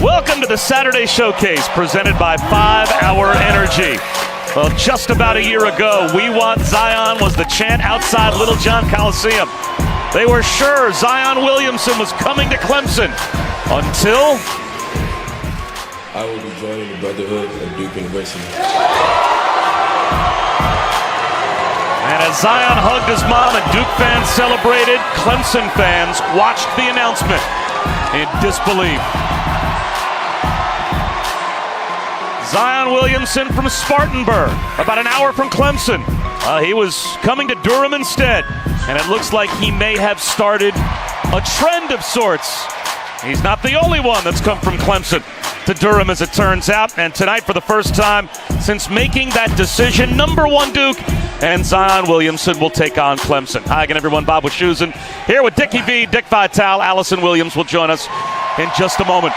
Welcome to the Saturday Showcase presented by 5 Hour Energy. Well, just about a year ago, "We Want Zion" was the chant outside Little John Coliseum. They were sure Zion Williamson was coming to Clemson until I will be joining the Brotherhood at Duke University. And as Zion hugged his mom and Duke fans celebrated, Clemson fans watched the announcement in disbelief. Zion Williamson from Spartanburg, about an hour from Clemson. He was coming to Durham instead, and it looks like he may have started a trend of sorts. He's not the only one that's come from Clemson to Durham, as it turns out. And tonight, for the first time since making that decision, #1 Duke and Zion Williamson will take on Clemson. Hi again, everyone. Bob Wischusen here with Dickie V, Dick Vitale. Allison Williams will join us in just a moment.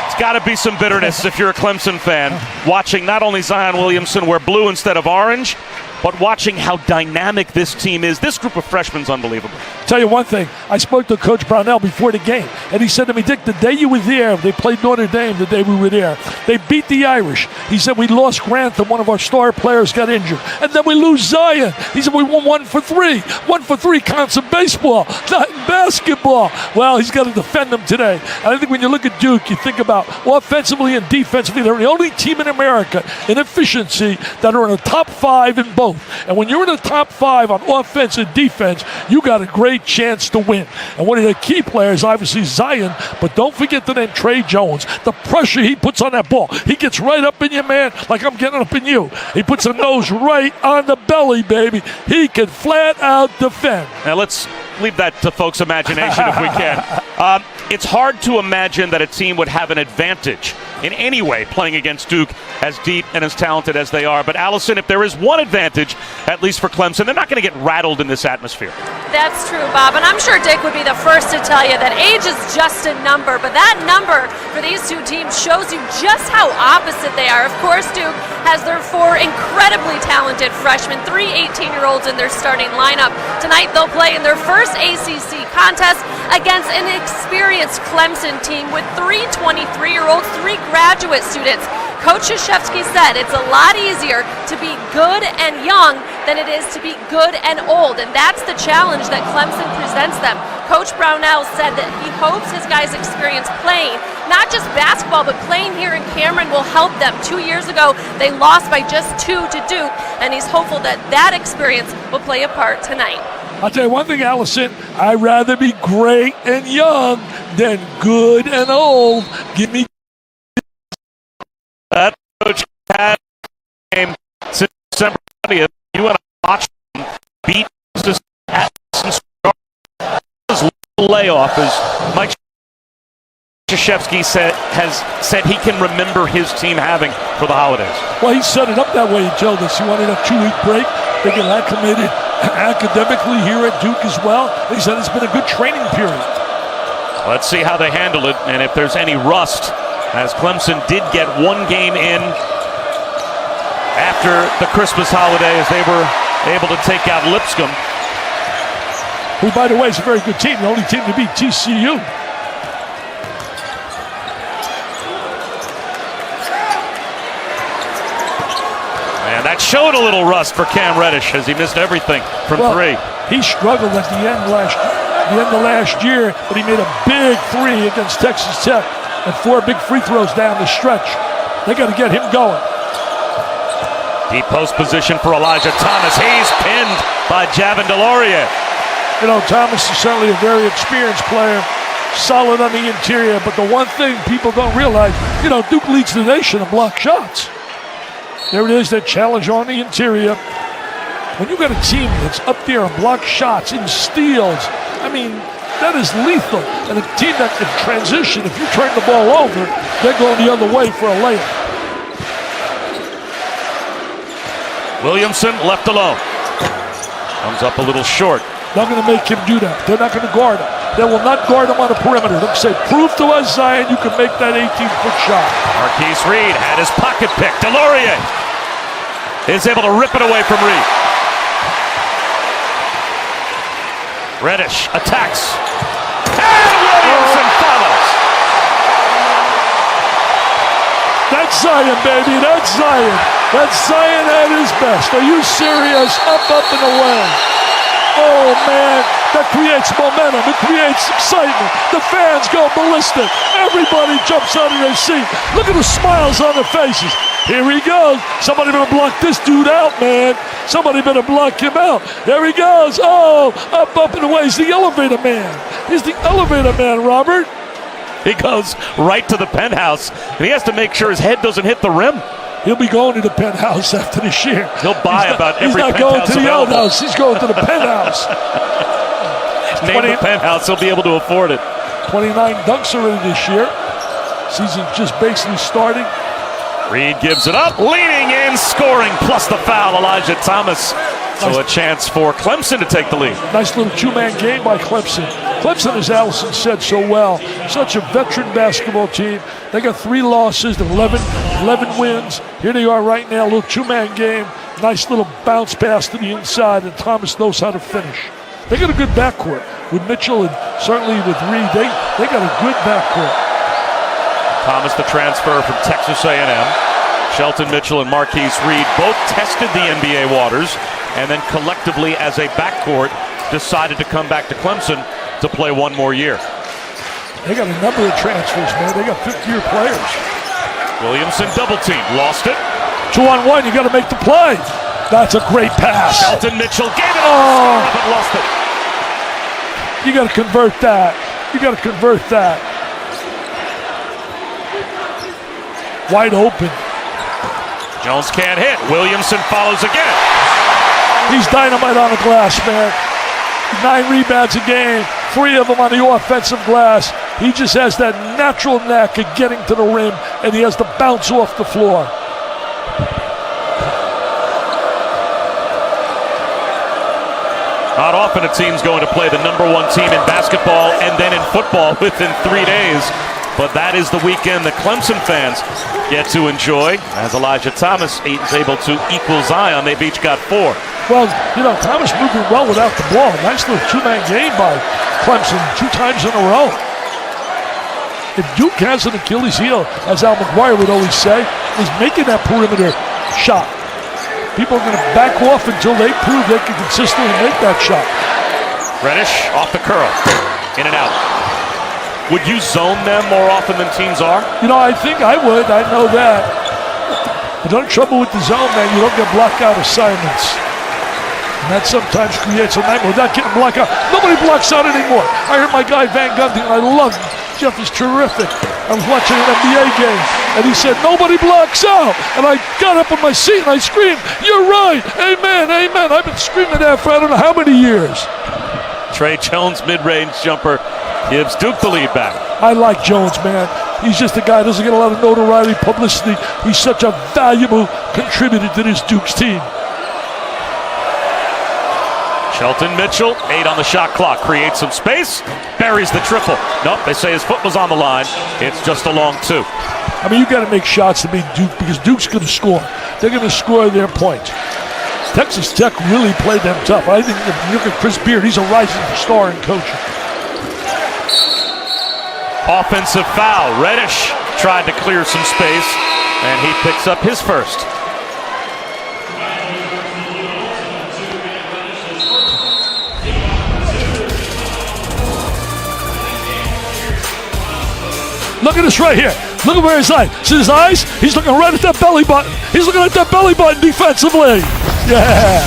It's got to be some bitterness if you're a Clemson fan, watching not only Zion Williamson wear blue instead of orange, but watching how dynamic this team is. This group of freshmen is unbelievable. Tell you one thing, I spoke to Coach Brownell before the game, and he said to me, "Dick, the day you were there, they played Notre Dame the day we were there. They beat the Irish." He said, "We lost Grantham, one of our star players got injured. And then we lose Zion." He said, "We won 1 for 3. 1 for 3 counts in baseball, not in basketball." Well, he's got to defend them today. And I think when you look at Duke, you think about offensively and defensively, they're the only team in America in efficiency that are in the top 5 in both. And when you're in the top 5 on offense and defense, you got a great chance to win. And one of the key players, obviously Zion, but don't forget the name Trey Jones. The pressure he puts on that ball. He gets right up in you, man, like I'm getting up in you. He puts a nose right on the belly, baby. He can flat out defend. Now let's leave that to folks' imagination if we can. It's hard to imagine that a team would have an advantage in any way playing against Duke as deep and as talented as they are. But Allison, if there is one advantage, at least for Clemson, they're not going to get rattled in this atmosphere. That's true, Bob, and I'm sure Dick would be the first to tell you that age is just a number, but that number for these two teams shows you just how opposite they are. Of course, Duke has their 4 incredibly talented freshmen, 3 18-year-olds in their starting lineup. Tonight they'll play in their first ACC contest against an experienced Clemson team with 3 23-year-olds, 3 graduate students. Coach Krzyzewski said it's a lot easier to be good and young than it is to be good and old, and that's the challenge that Clemson presents them. Coach Brownell said that he hopes his guys' experience playing, not just basketball, but playing here in Cameron will help them. 2 years ago, they lost by just 2 to Duke, and he's hopeful that that experience will play a part tonight. I'll tell you one thing, Allison, I'd rather be great and young than good and old. Give me that coach had game since December 20th. You and I watched him beat this layoff as Mike Krzyzewski has said he can remember his team having for the holidays. Well, he set it up that way. He told us he wanted a 2-week break. They get acclimated academically here at Duke as well. He said it's been a good training period. Let's see how they handle it and if there's any rust, as Clemson did get 1 game in after the Christmas holiday as they were able to take out Lipscomb. Who, by the way, is a very good team. The only team to beat TCU. And that showed a little rust for Cam Reddish as he missed everything from 3. He struggled at the end of last year, but he made a big 3 against Texas Tech and 4 big free throws down the stretch. They got to get him going. Deep post position for Elijah Thomas. He's pinned by Javin DeLaurier. You know, Thomas is certainly a very experienced player, solid on the interior, but the one thing people don't realize, you know, Duke leads the nation in block shots. There it is, that challenge on the interior. When you got a team that's up there in block shots, in steals, I mean, that is lethal. And a team that can transition, if you turn the ball over, they're going the other way for a layup. Williamson left alone. Comes up a little short. Not going to make him do that. They're not going to guard him. They will not guard him on the perimeter. They'll say, prove to us, Zion, you can make that 18-foot shot. Marquise Reed had his pocket pick. DeLaurier is able to rip it away from Reed. Reddish attacks. And Williamson follows. That's Zion, baby. That's Zion. That's Zion at his best. Are you serious? Up, and away. Oh, man. That creates momentum. It creates excitement. The fans go ballistic. Everybody jumps out of their seat. Look at the smiles on their faces. Here he goes. Somebody better block this dude out, man. Somebody better block him out. There he goes. Oh, up, and away. He's the elevator man. He's the elevator man, Robert. He goes right to the penthouse, and he has to make sure his head doesn't hit the rim. He'll be going to the penthouse after this year. He'll buy about every penthouse. He's not going to the available. outhouse. He's going to the penthouse. Name the penthouse. He'll be able to afford it. 29 dunks already this year. Season's just basically starting. Reed gives it up, leaning in, scoring, plus the foul, Elijah Thomas. So a chance for Clemson to take the lead. Nice little two-man game by Clemson. Clemson, as Allison said so well, such a veteran basketball team. They got 3 losses, 11 wins. Here they are right now, a little two-man game. Nice little bounce pass to the inside, and Thomas knows how to finish. They got a good backcourt with Mitchell and certainly with Reed. They got a good backcourt. Thomas, the transfer from Texas A&M. Shelton Mitchell and Marquise Reed both tested the NBA waters, and then collectively as a backcourt decided to come back to Clemson to play one more year. They got a number of transfers, man. They got 50-year players. Williamson double team, lost it. 2-on-1, you got to make the play. That's a great pass. Shelton Mitchell gave it up, but lost it. You got to convert that. You got to convert that. Wide open. Jones can't hit. Williamson follows again. He's dynamite on the glass, man. 9 rebounds a game, 3 of them on the offensive glass. He just has that natural knack of getting to the rim, and he has to bounce off the floor. Not often a team's going to play the #1 team in basketball and then in football within 3 days. But that is the weekend that Clemson fans get to enjoy. As Elijah Thomas is able to equal Zion, they've each got 4. Well, you know, Thomas moving well without the ball. Nice little two-man game by Clemson 2 times in a row. If Duke has an Achilles heel, as Al McGuire would always say, is making that perimeter shot. People are going to back off until they prove they can consistently make that shot. Reddish off the curl, in and out. Would you zone them more often than teams are? You know, I think I would. I know that. But the trouble with the zone, man, you don't get blockout assignments. And that sometimes creates a nightmare without getting blocked out. Nobody blocks out anymore. I heard my guy Van Gundy, and I love him. Jeff is terrific. I was watching an NBA game, and he said, nobody blocks out. And I got up on my seat, and I screamed, you're right. Amen, amen. I've been screaming that for I don't know how many years. Trey Jones' mid-range jumper gives Duke the lead back. I like Jones, man. He's just a guy who doesn't get a lot of notoriety, publicity. He's such a valuable contributor to this Duke's team. Shelton Mitchell, 8 on the shot clock, creates some space, buries the triple. Nope, they say his foot was on the line. It's just a long 2. I mean, you got to make shots to beat Duke because Duke's going to score. They're going to score their points. Texas Tech really played them tough. I think if you look at Chris Beard, he's a rising star in coaching. Offensive foul. Reddish tried to clear some space, and he picks up his first. Look at this right here. Look at where his eyes. See his eyes? He's looking right at that belly button. He's looking at that belly button defensively. Yeah.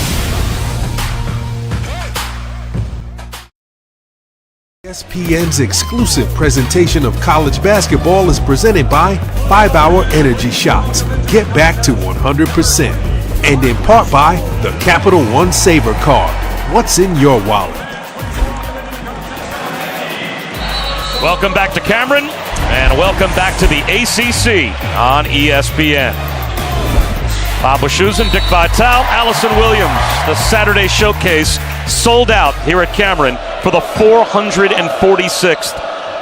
ESPN's exclusive presentation of college basketball is presented by 5-Hour Energy Shots. Get back to 100%. And in part by the Capital One Saver Card. What's in your wallet? Welcome back to Cameron, and welcome back to the ACC on ESPN. Bob Wischusen, Dick Vitale, Allison Williams. The Saturday Showcase sold out here at Cameron for the 446th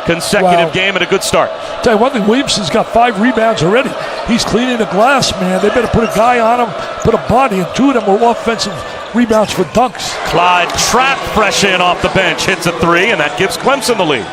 consecutive game, and a good start. Tell you one thing, Williamson's got 5 rebounds already. He's cleaning the glass, man. They better put a guy on him, put a body, and 2 of them were offensive rebounds for dunks. Clyde Trapp, fresh in off the bench, hits a 3, and that gives Clemson the lead.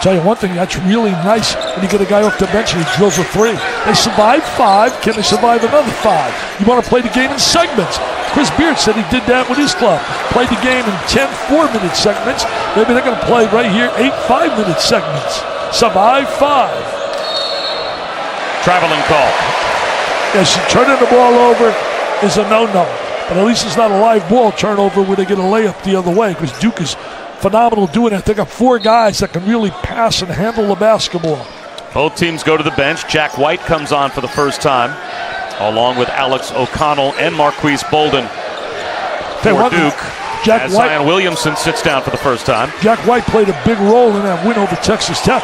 Tell you one thing, that's really nice when you get a guy off the bench and he drills a three. They survived 5. Can they survive another 5? You want to play the game in segments. Chris Beard said he did that with his club. Played the game in 10 4-minute segments. Maybe they're going to play right here 8 5-minute segments. Survive 5. Traveling call. Yes, turning the ball over is a no-no. But at least it's not a live ball turnover where they get a layup the other way, because Duke is phenomenal doing it. They got 4 guys that can really pass and handle the basketball. Both teams go to the bench. Jack White comes on for the first time, along with Alex O'Connell and Marquise Bolden for Duke. As Zion Williamson sits down for the first time. Jack White played a big role in that win over Texas Tech.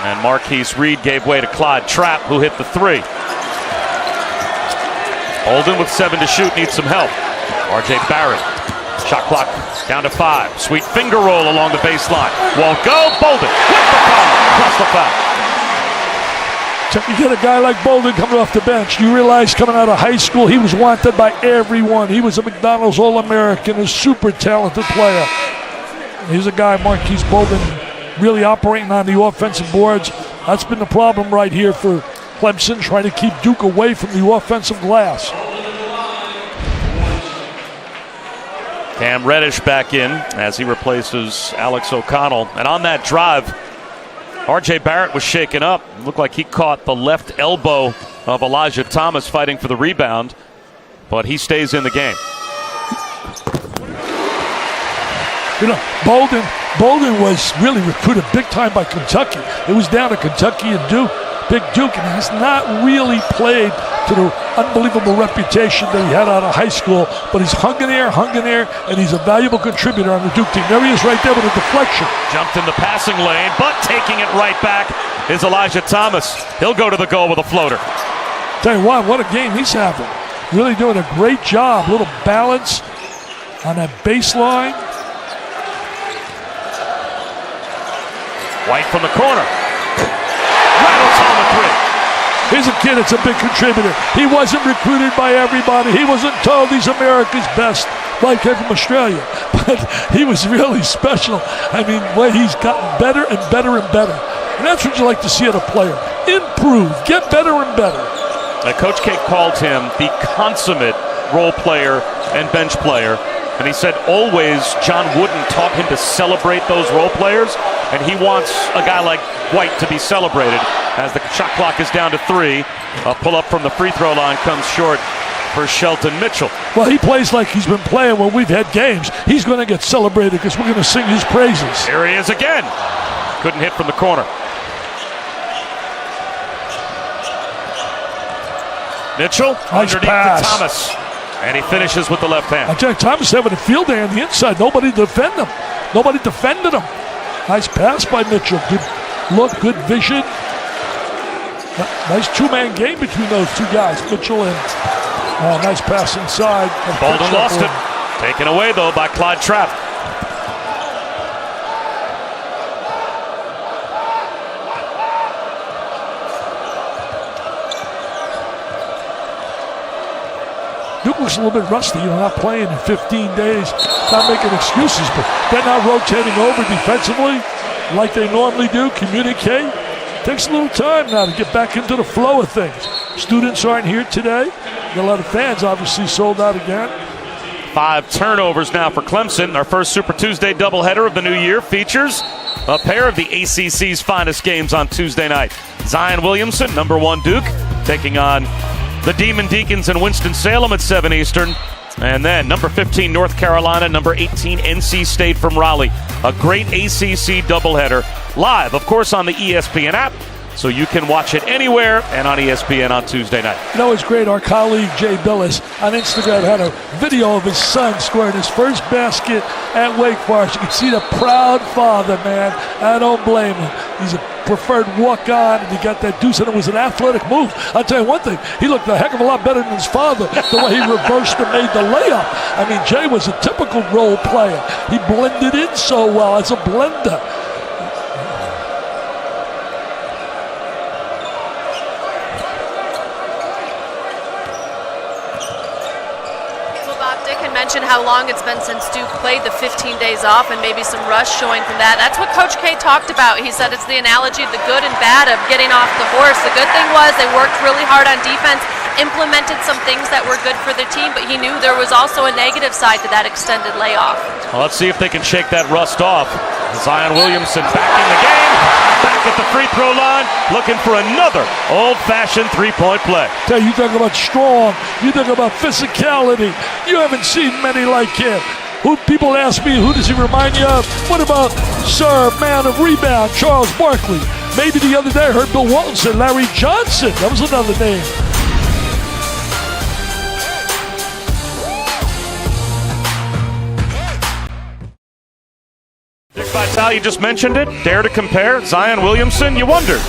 And Marquise Reed gave way to Clyde Trapp, who hit the 3. Bolden with 7 to shoot, needs some help. R.J. Barrett, shot clock down to 5. Sweet finger roll along the baseline. Won't go. Bolden with the foul. Across the foul. So you get a guy like Bolden coming off the bench. You realize coming out of high school, he was wanted by everyone. He was a McDonald's All-American, a super talented player. Here's a guy, Marquise Bolden, really operating on the offensive boards. That's been the problem right here for Clemson, trying to keep Duke away from the offensive glass. Cam Reddish back in as he replaces Alex O'Connell. And on that drive, R.J. Barrett was shaken up. It looked like he caught the left elbow of Elijah Thomas fighting for the rebound, but he stays in the game. You know, Bolden was really recruited big time by Kentucky. It was down to Kentucky and Duke, Big Duke, and he's not really played to the unbelievable reputation that he had out of high school, but he's hung in there, and he's a valuable contributor on the Duke team. There he is right there with a deflection. Jumped in the passing lane, but taking it right back is Elijah Thomas. He'll go to the goal with a floater. Tell you what a game he's having. Really doing a great job. A little balance on that baseline. White from the corner. Rattles home a 3. Here's a kid that's a big contributor. He wasn't recruited by everybody. He wasn't told he's America's best, like him from Australia. But he was really special. I mean, well, he's gotten better and better and better. And that's what you like to see in a player. Improve, get better and better. Coach K called him the consummate role player and bench player. And he said always John Wooden taught him to celebrate those role players. And he wants a guy like White to be celebrated as the shot clock is down to 3. A pull-up from the free throw line comes short for Shelton Mitchell. Well, he plays like he's been playing when we've had games. He's going to get celebrated because we're going to sing his praises. Here he is again. Couldn't hit from the corner. Mitchell nice underneath pass to Thomas. And he finishes with the left hand. I tell you, Thomas having a field day on the inside. Nobody defended him. Nobody defended him. Nice pass by Mitchell. Good look, good vision. Nice two-man game between those two guys, Mitchell and nice pass inside. Bolden lost it. Taken away, though, by Clyde Trapp. Duke looks a little bit rusty, not playing in 15 days, not making excuses, but they're not rotating over defensively like they normally do, communicate. Takes a little time now to get back into the flow of things. Students aren't here today. Got a lot of fans obviously sold out again. 5 turnovers now for Clemson. Our first Super Tuesday doubleheader of the new year features a pair of the ACC's finest games on Tuesday night. Zion Williamson, number 1 Duke, taking on the Demon Deacons in Winston-Salem at 7 Eastern. And then number 15 North Carolina, number 18 NC State from Raleigh. A great ACC doubleheader. Live, of course, on the ESPN app. So you can watch it anywhere and on ESPN on Tuesday night. You know, it's great. Our colleague Jay Billis on Instagram had a video of his son scoring his first basket at Wake Forest. You can see the proud father, man. I don't blame him. He's a preferred walk-on, and he got that deuce, and it was an athletic move. I'll tell you one thing, he looked a heck of a lot better than his father, the way he reversed and made the layup. I mean, Jay was a typical role player. He blended in so well as a blender. mentioned how long it's been since Duke played the 15 days off and maybe some rust showing from that. That's what Coach K talked about. He said it's the analogy of the good and bad of getting off the horse. The good thing was they worked really hard on defense, implemented some things that were good for the team, but he knew there was also a negative side to that extended layoff. Well, let's see if they can shake that rust off. Zion Williamson back in the game, back at the free throw line, looking for another old-fashioned three-point play. Tell you talk about strong, you talk about physicality. You haven't seen many like him. Who people ask me, who does he remind you of? What about Sir Man of Rebound, Charles Barkley? Maybe the other day I heard Bill Walton say Larry Johnson. That was another name. Dick Vitale, you just mentioned it. Dare to compare Zion Williamson? You wondered.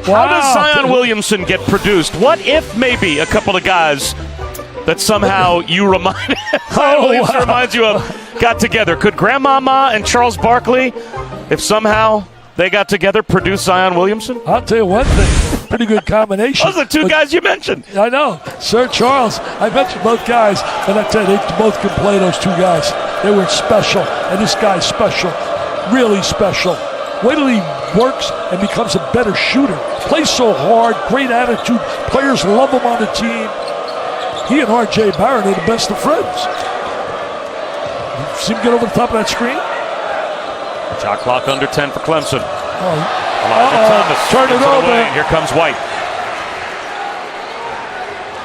Wow. How does Zion Williamson get produced? What if maybe a couple of guys that somehow you remind reminds you of got together? Could Grandmama and Charles Barkley, if somehow they got together, produce Zion Williamson? I'll tell you one thing. Pretty good combination. Those are the two guys you mentioned. I know. Sir Charles, I mentioned both guys, but I tell you, they both can play, those two guys. They were special, and this guy's special. Really special. Wait till he works and becomes a better shooter. Plays so hard, great attitude. Players love him on the team. He and R.J. Barrett are the best of friends. See him get over the top of that screen? Shot clock under 10 for Clemson. Thomas. Turn it over. Away. Here comes White.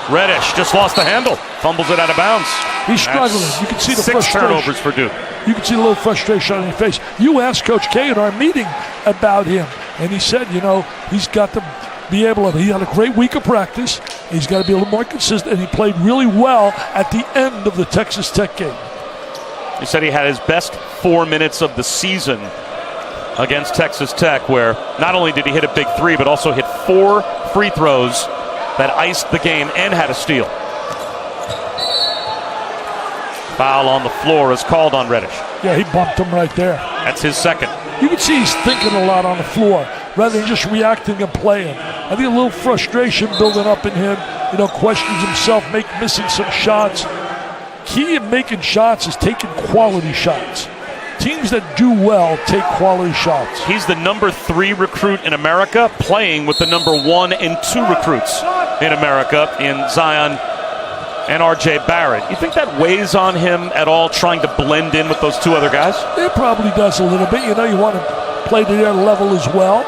Reddish just lost the handle. Fumbles it out of bounds. He's struggling. You can see the 6 frustration. turnovers for Duke. You can see a little frustration on his face. You asked Coach K in our meeting about him, and he said, he's got to be able to. He had a great week of practice. He's got to be a little more consistent, and he played really well at the end of the Texas Tech game. He said he had his best 4 minutes of the season against Texas Tech, where not only did he hit a big three, but also hit 4 free throws that iced the game and had a steal. Foul on the floor is called on Reddish. Yeah, he bumped him right there. That's his second. You can see he's thinking a lot on the floor rather than just reacting and playing. I think a little frustration building up in him. Questions himself, missing some shots. Key in making shots is taking quality shots. Teams that do well take quality shots. He's the number 3 recruit in America, playing with the number 1 and 2 recruits in America in Zion and R.J. Barrett. You think that weighs on him at all, trying to blend in with those 2 other guys? It probably does a little bit. You want to play to their level as well.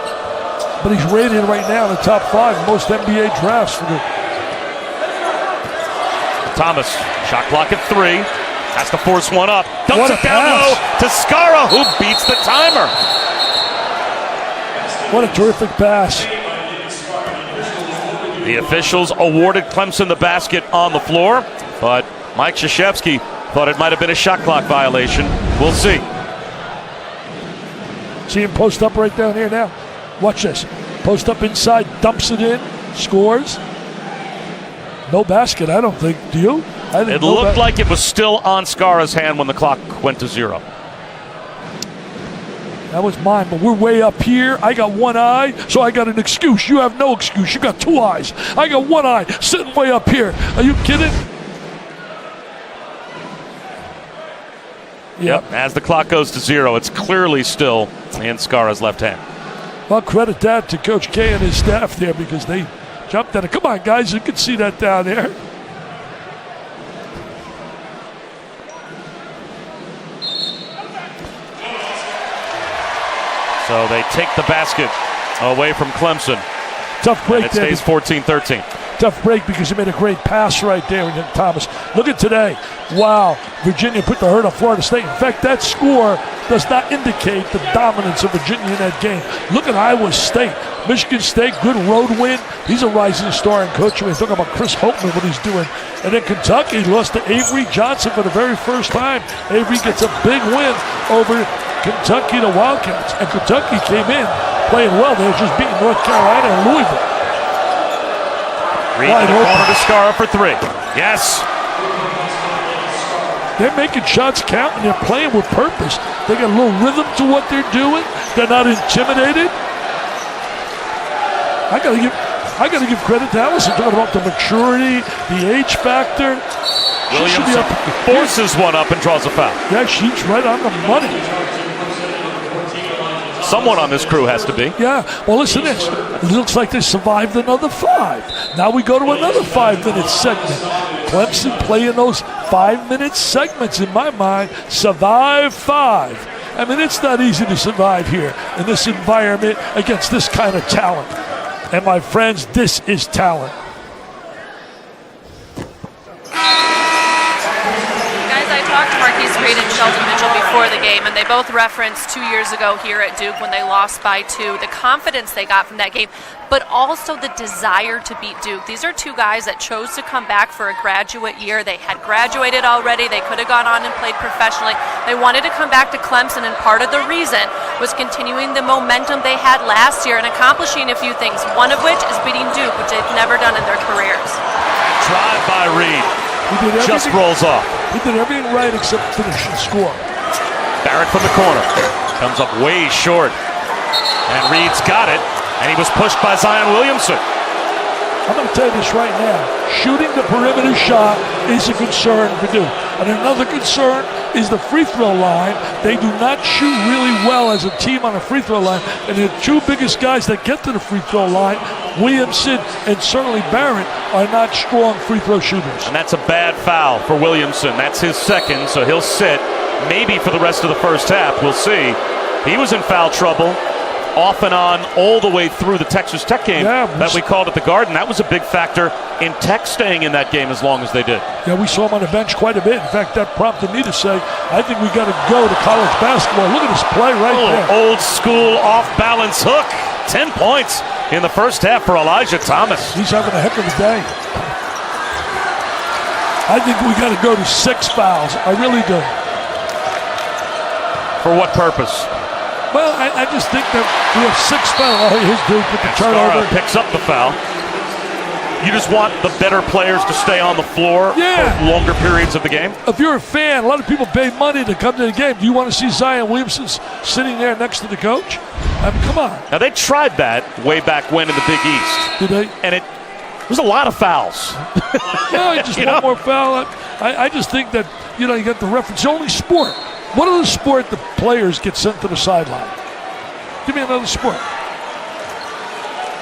But he's rated right now in the top 5 most NBA drafts for the. Thomas, shot clock at 3. Has to force one up. Dumps it down pass. low to Skara, who beats the timer. What a terrific pass. The officials awarded Clemson the basket on the floor, but Mike Krzyzewski thought it might have been a shot clock violation. We'll see. See him post up right down here now. Watch this. Post up inside, dumps it in, scores. No basket, I don't think. Do you? It looked like it was still on Skara's hand when the clock went to 0. That was mine, but we're way up here. I got one eye, so I got an excuse. You have no excuse. You got 2 eyes. I got one eye sitting way up here. Are you kidding? Yep. As the clock goes to 0, it's clearly still in Skara's left hand. Well, credit that to Coach K and his staff there because they jumped at it. Come on, guys. You can see that down there. So they take the basket away from Clemson. Tough break and it stays 14-13. Tough break because he made a great pass right there with Thomas. Look at today. Wow. Virginia put the hurt on Florida State. In fact, that score does not indicate the dominance of Virginia in that game. Look at Iowa State. Michigan State, good road win. He's a rising star in coaching. We're talking about Chris Holtman, what he's doing. And then Kentucky lost to Avery Johnson for the very first time. Avery gets a big win over Kentucky, the Wildcats. And Kentucky came in playing well. They were just beating North Carolina and Louisville. Reed in the corner to Skara for 3. Yes. They're making shots count and they're playing with purpose. They got a little rhythm to what they're doing. They're not intimidated. I gotta give credit to Allison talking about the maturity, the age factor. Williamson forces one up and draws a foul. Yeah, she's right on the money. Someone on this crew has to be. Yeah, well, listen to this. It looks like they survived another 5. Now we go to another 5-minute segment. Clemson playing those 5-minute segments, in my mind. Survive 5. I mean, it's not easy to survive here in this environment against this kind of talent. And my friends, this is talent. Reed and Sheldon Mitchell before the game, and they both referenced 2 years ago here at Duke when they lost by 2, the confidence they got from that game, but also the desire to beat Duke. These are 2 guys that chose to come back for a graduate year. They had graduated already. They could have gone on and played professionally. They wanted to come back to Clemson, and part of the reason was continuing the momentum they had last year and accomplishing a few things, one of which is beating Duke, which they've never done in their careers. Drive by Reed. Just rolls off. He did everything right except finish and score. Barrett from the corner. Comes up way short. And Reed's got it. And he was pushed by Zion Williamson. I'm going to tell you this right now. Shooting the perimeter shot is a concern for Duke. And another concern is the free throw line. They do not shoot really well as a team on a free throw line. And the 2 biggest guys that get to the free throw line, Williamson and certainly Barrett, are not strong free throw shooters. And that's a bad foul for Williamson. That's his second, so he'll sit maybe for the rest of the first half. We'll see. He was in foul trouble off and on all the way through the Texas Tech game that we called at the Garden. That was a big factor in Tech staying in that game as long as they did. Yeah, we saw him on the bench quite a bit. In fact, that prompted me to say, I think we got to go to college basketball. Look at this play right there. Old school off-balance hook. 10 points in the first half for Elijah Thomas. He's having a heck of a day. I think we got to go to 6 fouls. I really do. For what purpose? Well, I just think that we have 6 fouls. Oh, here's Duke with the turnover. Picks up the foul. You just want the better players to stay on the floor for longer periods of the game? If you're a fan, a lot of people pay money to come to the game. Do you want to see Zion Williamson sitting there next to the coach? I mean, come on. Now, they tried that way back when in the Big East. Did they? And it was a lot of fouls. No, just one more foul. I just think that, you get the reference. It's the only sport. What other sport the players get sent to the sideline? Give me another sport.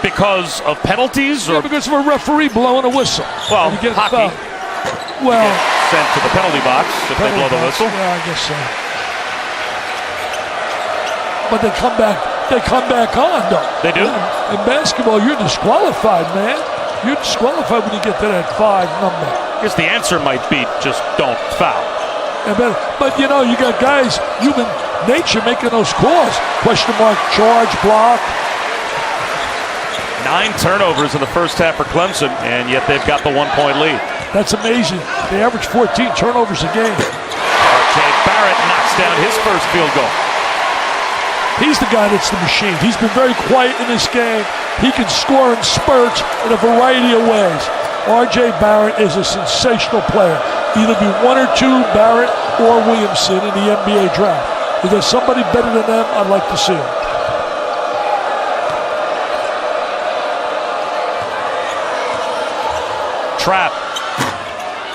Because of penalties? Or because of a referee blowing a whistle. Well, hockey. Well, sent to the penalty box if they blow the whistle. Yeah, I guess so. But they come back on, though. They do? In basketball, you're disqualified, man. You're disqualified when you get to that 5 number. I guess the answer might be just don't foul. But you got guys, human nature, making those calls. Question mark, charge, block. 9 turnovers in the first half for Clemson, and yet they've got the 1-point lead. That's amazing. They average 14 turnovers a game. R.J. Barrett knocks down his first field goal. He's the guy that's the machine. He's been very quiet in this game. He can score in spurts in a variety of ways. R.J. Barrett is a sensational player. Either be 1 or 2, Barrett or Williamson in the NBA draft. If there's somebody better than them, I'd like to see him. Trap.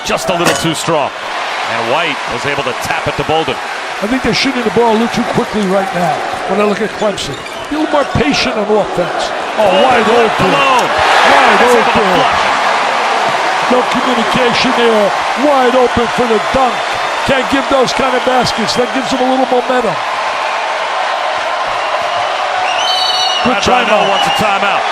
Just a little too strong. And White was able to tap it to Bolden. I think they're shooting the ball a little too quickly right now when I look at Clemson. Be a little more patient on offense. Wide open. Wide open. No communication there. Wide open for the dunk. Can't give those kind of baskets. That gives them a little momentum. Good timeout. Wants a timeout.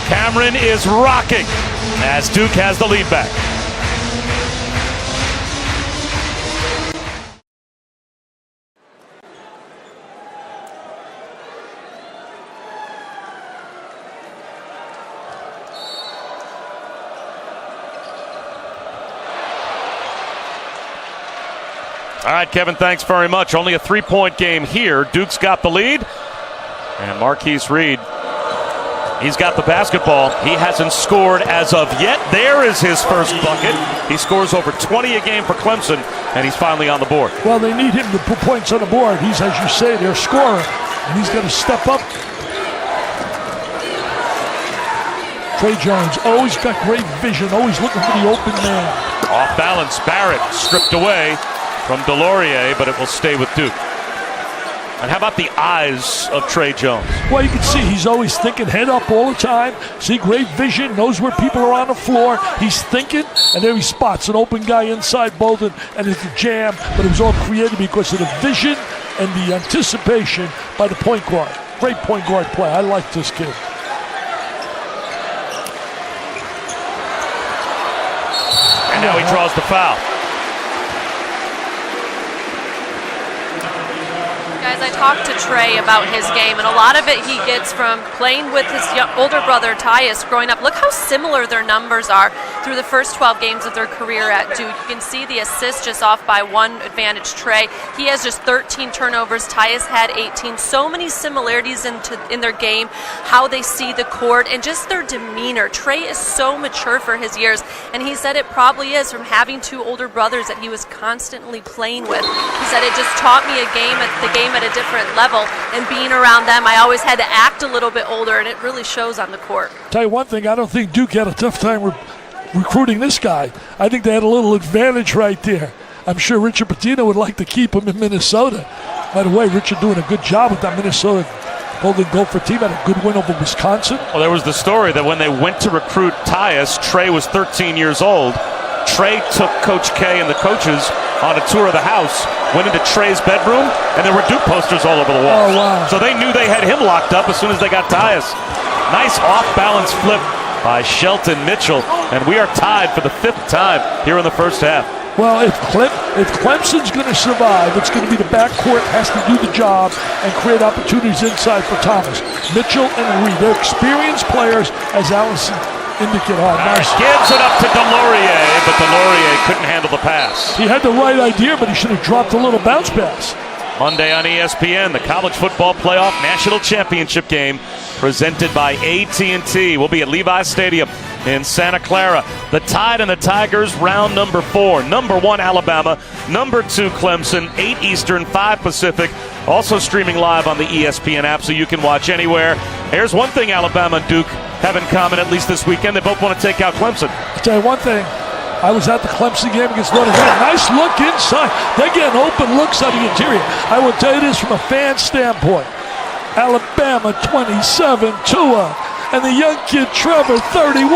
Cameron is rocking as Duke has the lead back. All right, Kevin, thanks very much. Only a 3-point game here. Duke's got the lead. And Marquise Reed He's got the basketball. He hasn't scored as of yet. There is his first bucket. He scores over 20 a game for Clemson, and he's finally on the board. Well, they need him to put points on the board. He's, as you say, their scorer, and he's got to step up. Trey Jones always got great vision, always looking for the open man. Off balance, Barrett stripped away from Delorier, but it will stay with Duke. And how about the eyes of Trey Jones? Well, you can see he's always thinking head up all the time. See, great vision, knows where people are on the floor. He's thinking, and there he spots an open guy inside Bolden, and it's a jam, but it was all created because of the vision and the anticipation by the point guard. Great point guard play. I like this kid. And now he draws the foul. Guys, I talked to Trey about his game, and a lot of it he gets from playing with his older brother, Tyus, growing up. Look how similar their numbers are through the first 12 games of their career at Duke. You can see the assists just off by one advantage, Trey. He has just 13 turnovers. Tyus had 18. So many similarities in their game, how they see the court, and just their demeanor. Trey is so mature for his years, and he said it probably is from having two older brothers that he was constantly playing with. He said it just taught me the game at a different level, and being around them, I always had to act a little bit older, and it really shows on the court. Tell you one thing, I don't think Duke had a tough time recruiting this guy. I think they had a little advantage right there. I'm sure Richard Pitino would like to keep him in Minnesota. By the way, Richard doing a good job with that Minnesota Golden Gopher team. Had a good win over Wisconsin. Well, there was the story that when they went to recruit Tyus, Trey was 13 years old. Trey took Coach K and the coaches on a tour of the house, went into Trey's bedroom, and there were Duke posters all over the walls. Oh, wow. So they knew they had him locked up as soon as they got Tyus. Nice off-balance flip by Shelton Mitchell, and we are tied for the 5th time here in the first half. Well, if Clemson's going to survive, it's going to be the backcourt has to do the job and create opportunities inside for Thomas. Mitchell and Reed, they're experienced players, as Allison indicated. Nice. Gives it up to Delorier, but Delorier couldn't handle the pass. He had the right idea, but he should have dropped a little bounce pass. Monday on ESPN, the College Football Playoff National Championship game presented by AT&T. We'll be at Levi's Stadium in Santa Clara. The Tide and the Tigers, round number 4. Number 1, Alabama. Number 2, Clemson. 8 Eastern, 5 Pacific. Also streaming live on the ESPN app, so you can watch anywhere. Here's one thing Alabama and Duke have in common, at least this weekend. They both want to take out Clemson. I'll tell you one thing. I was at the Clemson game against Notre Dame. Nice look inside. They're getting open looks on the interior. I will tell you this from a fan standpoint. Alabama 27, Tua. And the young kid Trevor 31.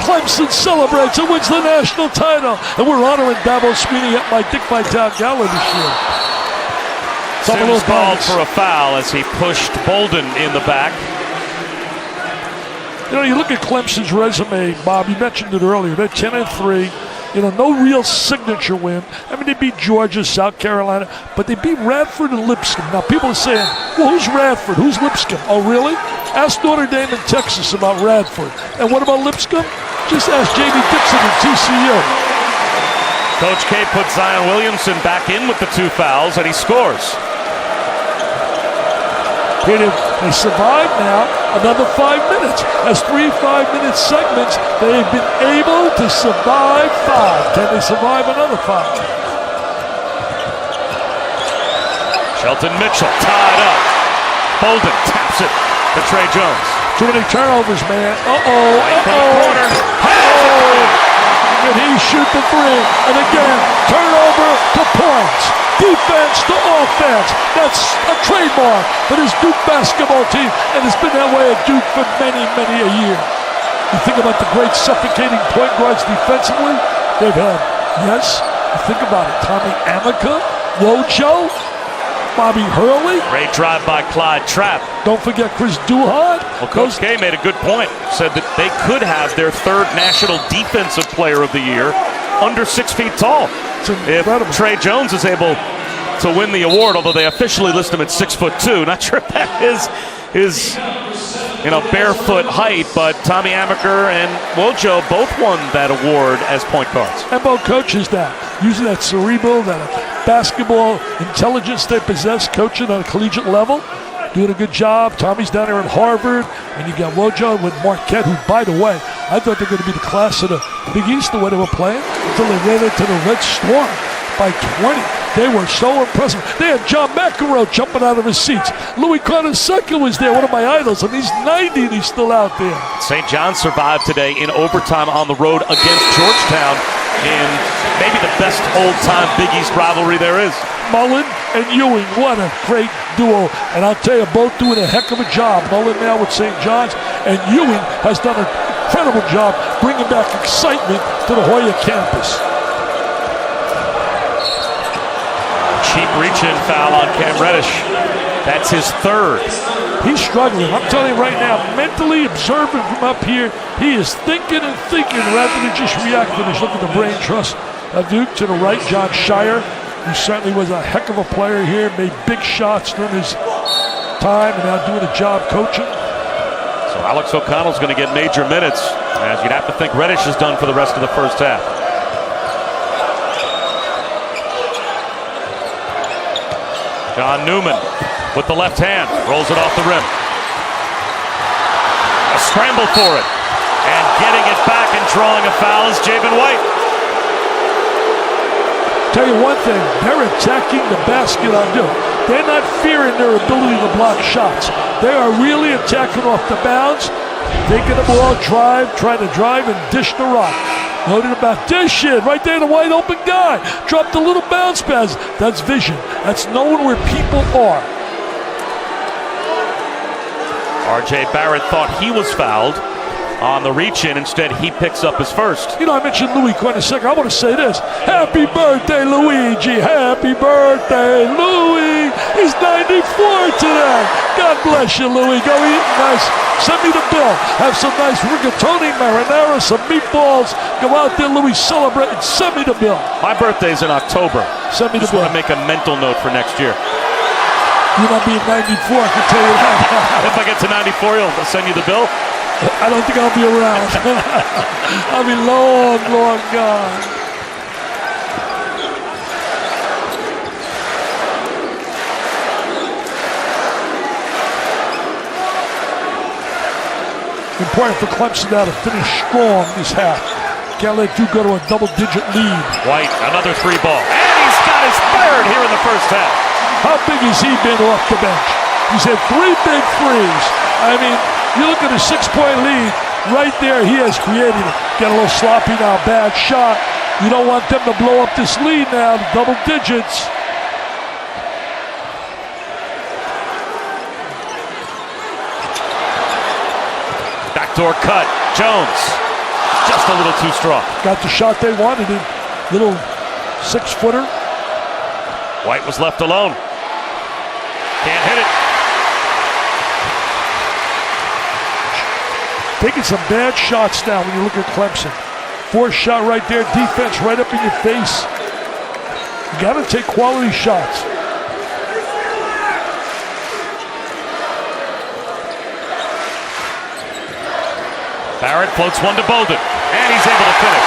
Clemson celebrates and wins the national title. And we're honoring Dabo Sweeney at my Dick Vitale Gala this year. Sims called for a foul as he pushed Bolden in the back. You know, you look at Clemson's resume, Bob, you mentioned it earlier. They're 10-3. You know, no real signature win. I mean, they beat Georgia, South Carolina, but they beat Radford and Lipscomb. Now, people are saying, well, who's Radford? Who's Lipscomb? Oh, really? Ask Notre Dame in Texas about Radford. And what about Lipscomb? Just ask J.B. Dixon at TCU. Coach K puts Zion Williamson back in with the 2 fouls, and he scores. They survived now another 5 minutes. As 3 5-minute segments, they've been able to survive 5. Can they survive another 5? Shelton Mitchell tied up. Bolden taps it to Trey Jones. Too many turnovers, man. Corner. And he shoot the 3. And again, turnover to points. Defense to offense. That's a trademark for this Duke basketball team, and it's been that way at Duke for many, many a year. You think about the great suffocating point guards defensively they've had. Yes, you think about it. Tommy Amica, Wojo, Bobby Hurley. Great drive by Clyde Trapp. Don't forget Chris Duhon. Well, Coach K made a good point. Said that they could have their 3rd National Defensive Player of the Year under 6 feet tall. If Trey Jones is able to win the award, although they officially list him at 6'2". Not sure if that is his barefoot height, but Tommy Amaker and Wojo both won that award as point guards. And both coaches now, using that cerebral, that basketball intelligence they possess, coaching on a collegiate level. doing a good job. Tommy's down there at Harvard. And you got Wojo with Marquette, who, by the way, I thought they were going to be the class of the Big East the way they were playing until they ran into the Red Storm by 20. They were so impressive. They had John McEnroe jumping out of his seats. Louis Carnesecca was there, one of my idols, and he's 90 and he's still out there. St. John survived today in overtime on the road against Georgetown in maybe the best old-time Big East rivalry there is. Mullen and Ewing, what a great duo. And I'll tell you, both doing a heck of a job. Mullen now with St. John's, and Ewing has done an incredible job bringing back excitement to the Hoya campus. Cheap reach-in foul on Cam Reddish. That's his third. He's struggling. I'm telling you right now, mentally observing from up here, he is thinking and thinking rather than just reacting. He's looking at the brain trust of Duke to the right, John Shire, who certainly was a heck of a player here, made big shots during his time and now doing a job coaching. So Alex O'Connell's going to get major minutes, as you'd have to think Reddish is done for the rest of the first half. John Newman with the left hand, rolls it off the rim. A scramble for it, and getting it back and drawing a foul is Jabin White. Tell you one thing, they're attacking the basket on Duke. They're not fearing their ability to block shots. They are really attacking off the bounce, taking the ball, trying to drive and dish the rock. Noted about dish it, right there, the wide open guy. Dropped a little bounce pass. That's vision. That's knowing where people are. R.J. Barrett thought he was fouled on the reach-in. Instead, he picks up his first. You know, I mentioned Louis Carnesecca. I want to say this. Happy birthday, Luigi. Happy birthday, Louis. He's 94 today. God bless you, Louis. Go eat nice. Send me the bill. Have some nice rigatoni, marinara, some meatballs. Go out there, Louis, celebrate and send me the bill. My birthday's in October. Send me the Just bill. want to make a mental note for next year. You're not being 94, I can tell you that. If I get to 94, I'll send you the bill. I don't think I'll be around. I'll be long, long gone. Important for Clemson now to finish strong this half. Can't let Duke go to a double-digit lead. White, another three ball. And he's got his third here in the first half. How big has he been off the bench? He's had 3 big threes. I mean, you look at a 6-point lead. Right there, he has created it. Get a little sloppy now, bad shot. You don't want them to blow up this lead now to double digits. Backdoor cut. Jones. Just a little too strong. Got the shot they wanted. A little 6-footer. White was left alone. Can't hit it. Taking some bad shots now when you look at Clemson. 4th shot right there. Defense right up in your face. You got to take quality shots. Barrett floats one to Bolden, and he's able to finish.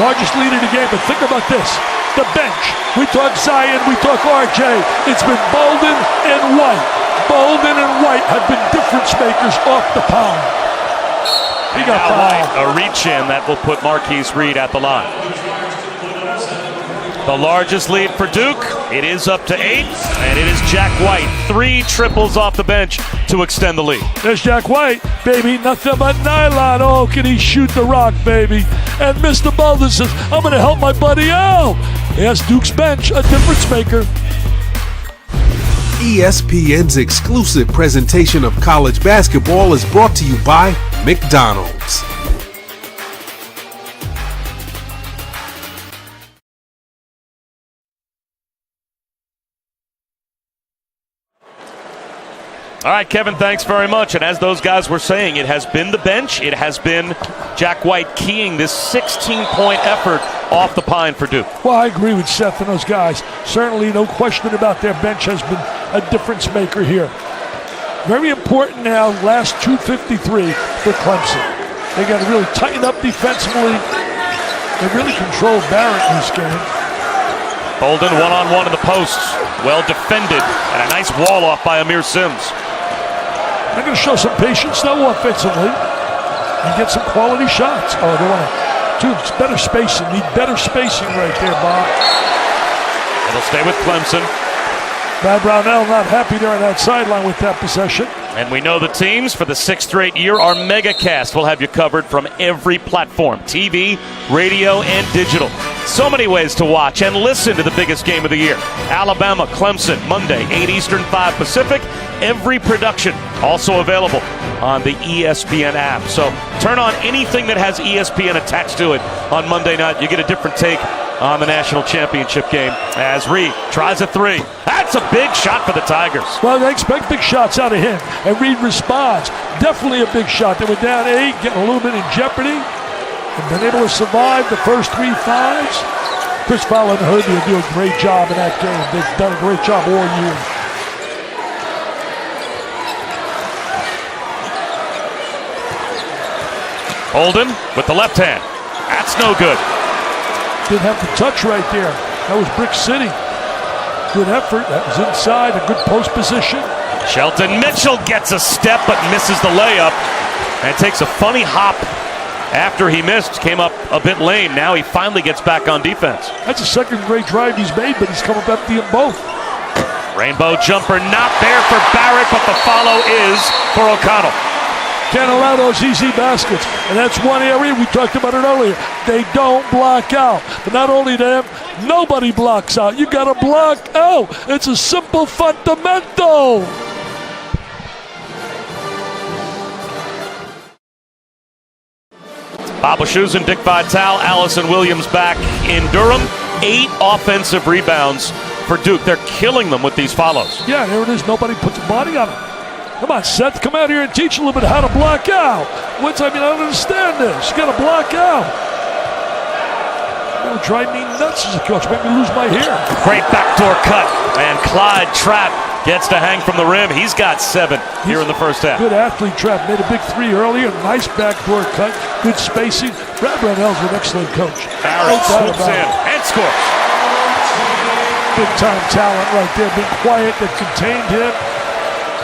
Largest lead in the game, but think about this. The bench. We talk Zion, we talk RJ. It's been Bolden and White. Bolden and White have been difference makers off the pound. He got fouled. A reach-in that will put Marquise Reed at the line. The largest lead for Duke. It is up to 8, and it is Jack White. 3 triples off the bench to extend the lead. There's Jack White, baby, nothing but nylon. Oh, can he shoot the rock, baby? And Mr. Bolden says, I'm going to help my buddy out. Yes, Duke's bench, a difference maker. ESPN's exclusive presentation of college basketball is brought to you by McDonald's. All right, Kevin, thanks very much. And as those guys were saying, it has been the bench. It has been Jack White keying this 16-point effort off the pine for Duke. Well, I agree with Seth and those guys. Certainly no question about their bench has been a difference maker here. Very important now, last 2:53 for Clemson. They got to really tighten up defensively. They really controlled Barrett in this game. Bolden one-on-one in the post. Well defended, and a nice wall off by Amir Sims. They're going to show some patience, though, offensively, and get some quality shots. Oh, they want to, it's better spacing. Need better spacing right there, Bob. It'll stay with Clemson. Brad Brownell not happy there on that sideline with that possession. And we know the teams for the 6th straight year. Our MegaCast will have you covered from every platform, TV, radio, and digital. So many ways to watch and listen to the biggest game of the year. Alabama, Clemson, Monday, 8 Eastern, 5 Pacific. Every production also available on the ESPN app. So turn on anything that has ESPN attached to it on Monday night. You get a different take on the national championship game as Reed tries a three. That's a big shot for the Tigers. Well, they expect big shots out of him, and Reed responds. Definitely a big shot. They were down 8, getting a little bit in jeopardy, and been able to survive the first 3 fouls. Chris Fowler and Herbie will do a great job in that game. They've done a great job all year. Bolden with the left hand. That's no good. Didn't have the touch right there. That was Brick City. Good effort. That was inside. A good post position. Shelton Mitchell gets a step but misses the layup and takes a funny hop after he missed. Came up a bit lame. Now he finally gets back on defense. That's a second great drive he's made, but he's come up empty in both. Rainbow jumper not there for Barrett, but the follow is for O'Connell. Can't allow those easy baskets. And that's one area, we talked about it earlier, they don't block out. But not only them, nobody blocks out. You got to block out. It's a simple fundamental. Bob Wischusen, Dick Vitale, Allison Williams back in Durham. 8 offensive rebounds for Duke. They're killing them with these follows. Yeah, there it is. Nobody puts a body on it. Come on, Seth, come out here and teach a little bit how to block out. I don't understand this. You got to block out. It'll drive me nuts as a coach. Make me lose my hair. Great backdoor cut. And Clyde Trapp gets to hang from the rim. He's got 7 here in the first half. Good athlete, Trapp. Made a big 3 earlier. Nice backdoor cut. Good spacing. Brad Brownell's an excellent coach. Barrett swoops in and scores. Big-time talent right there. Been quiet. They've contained him.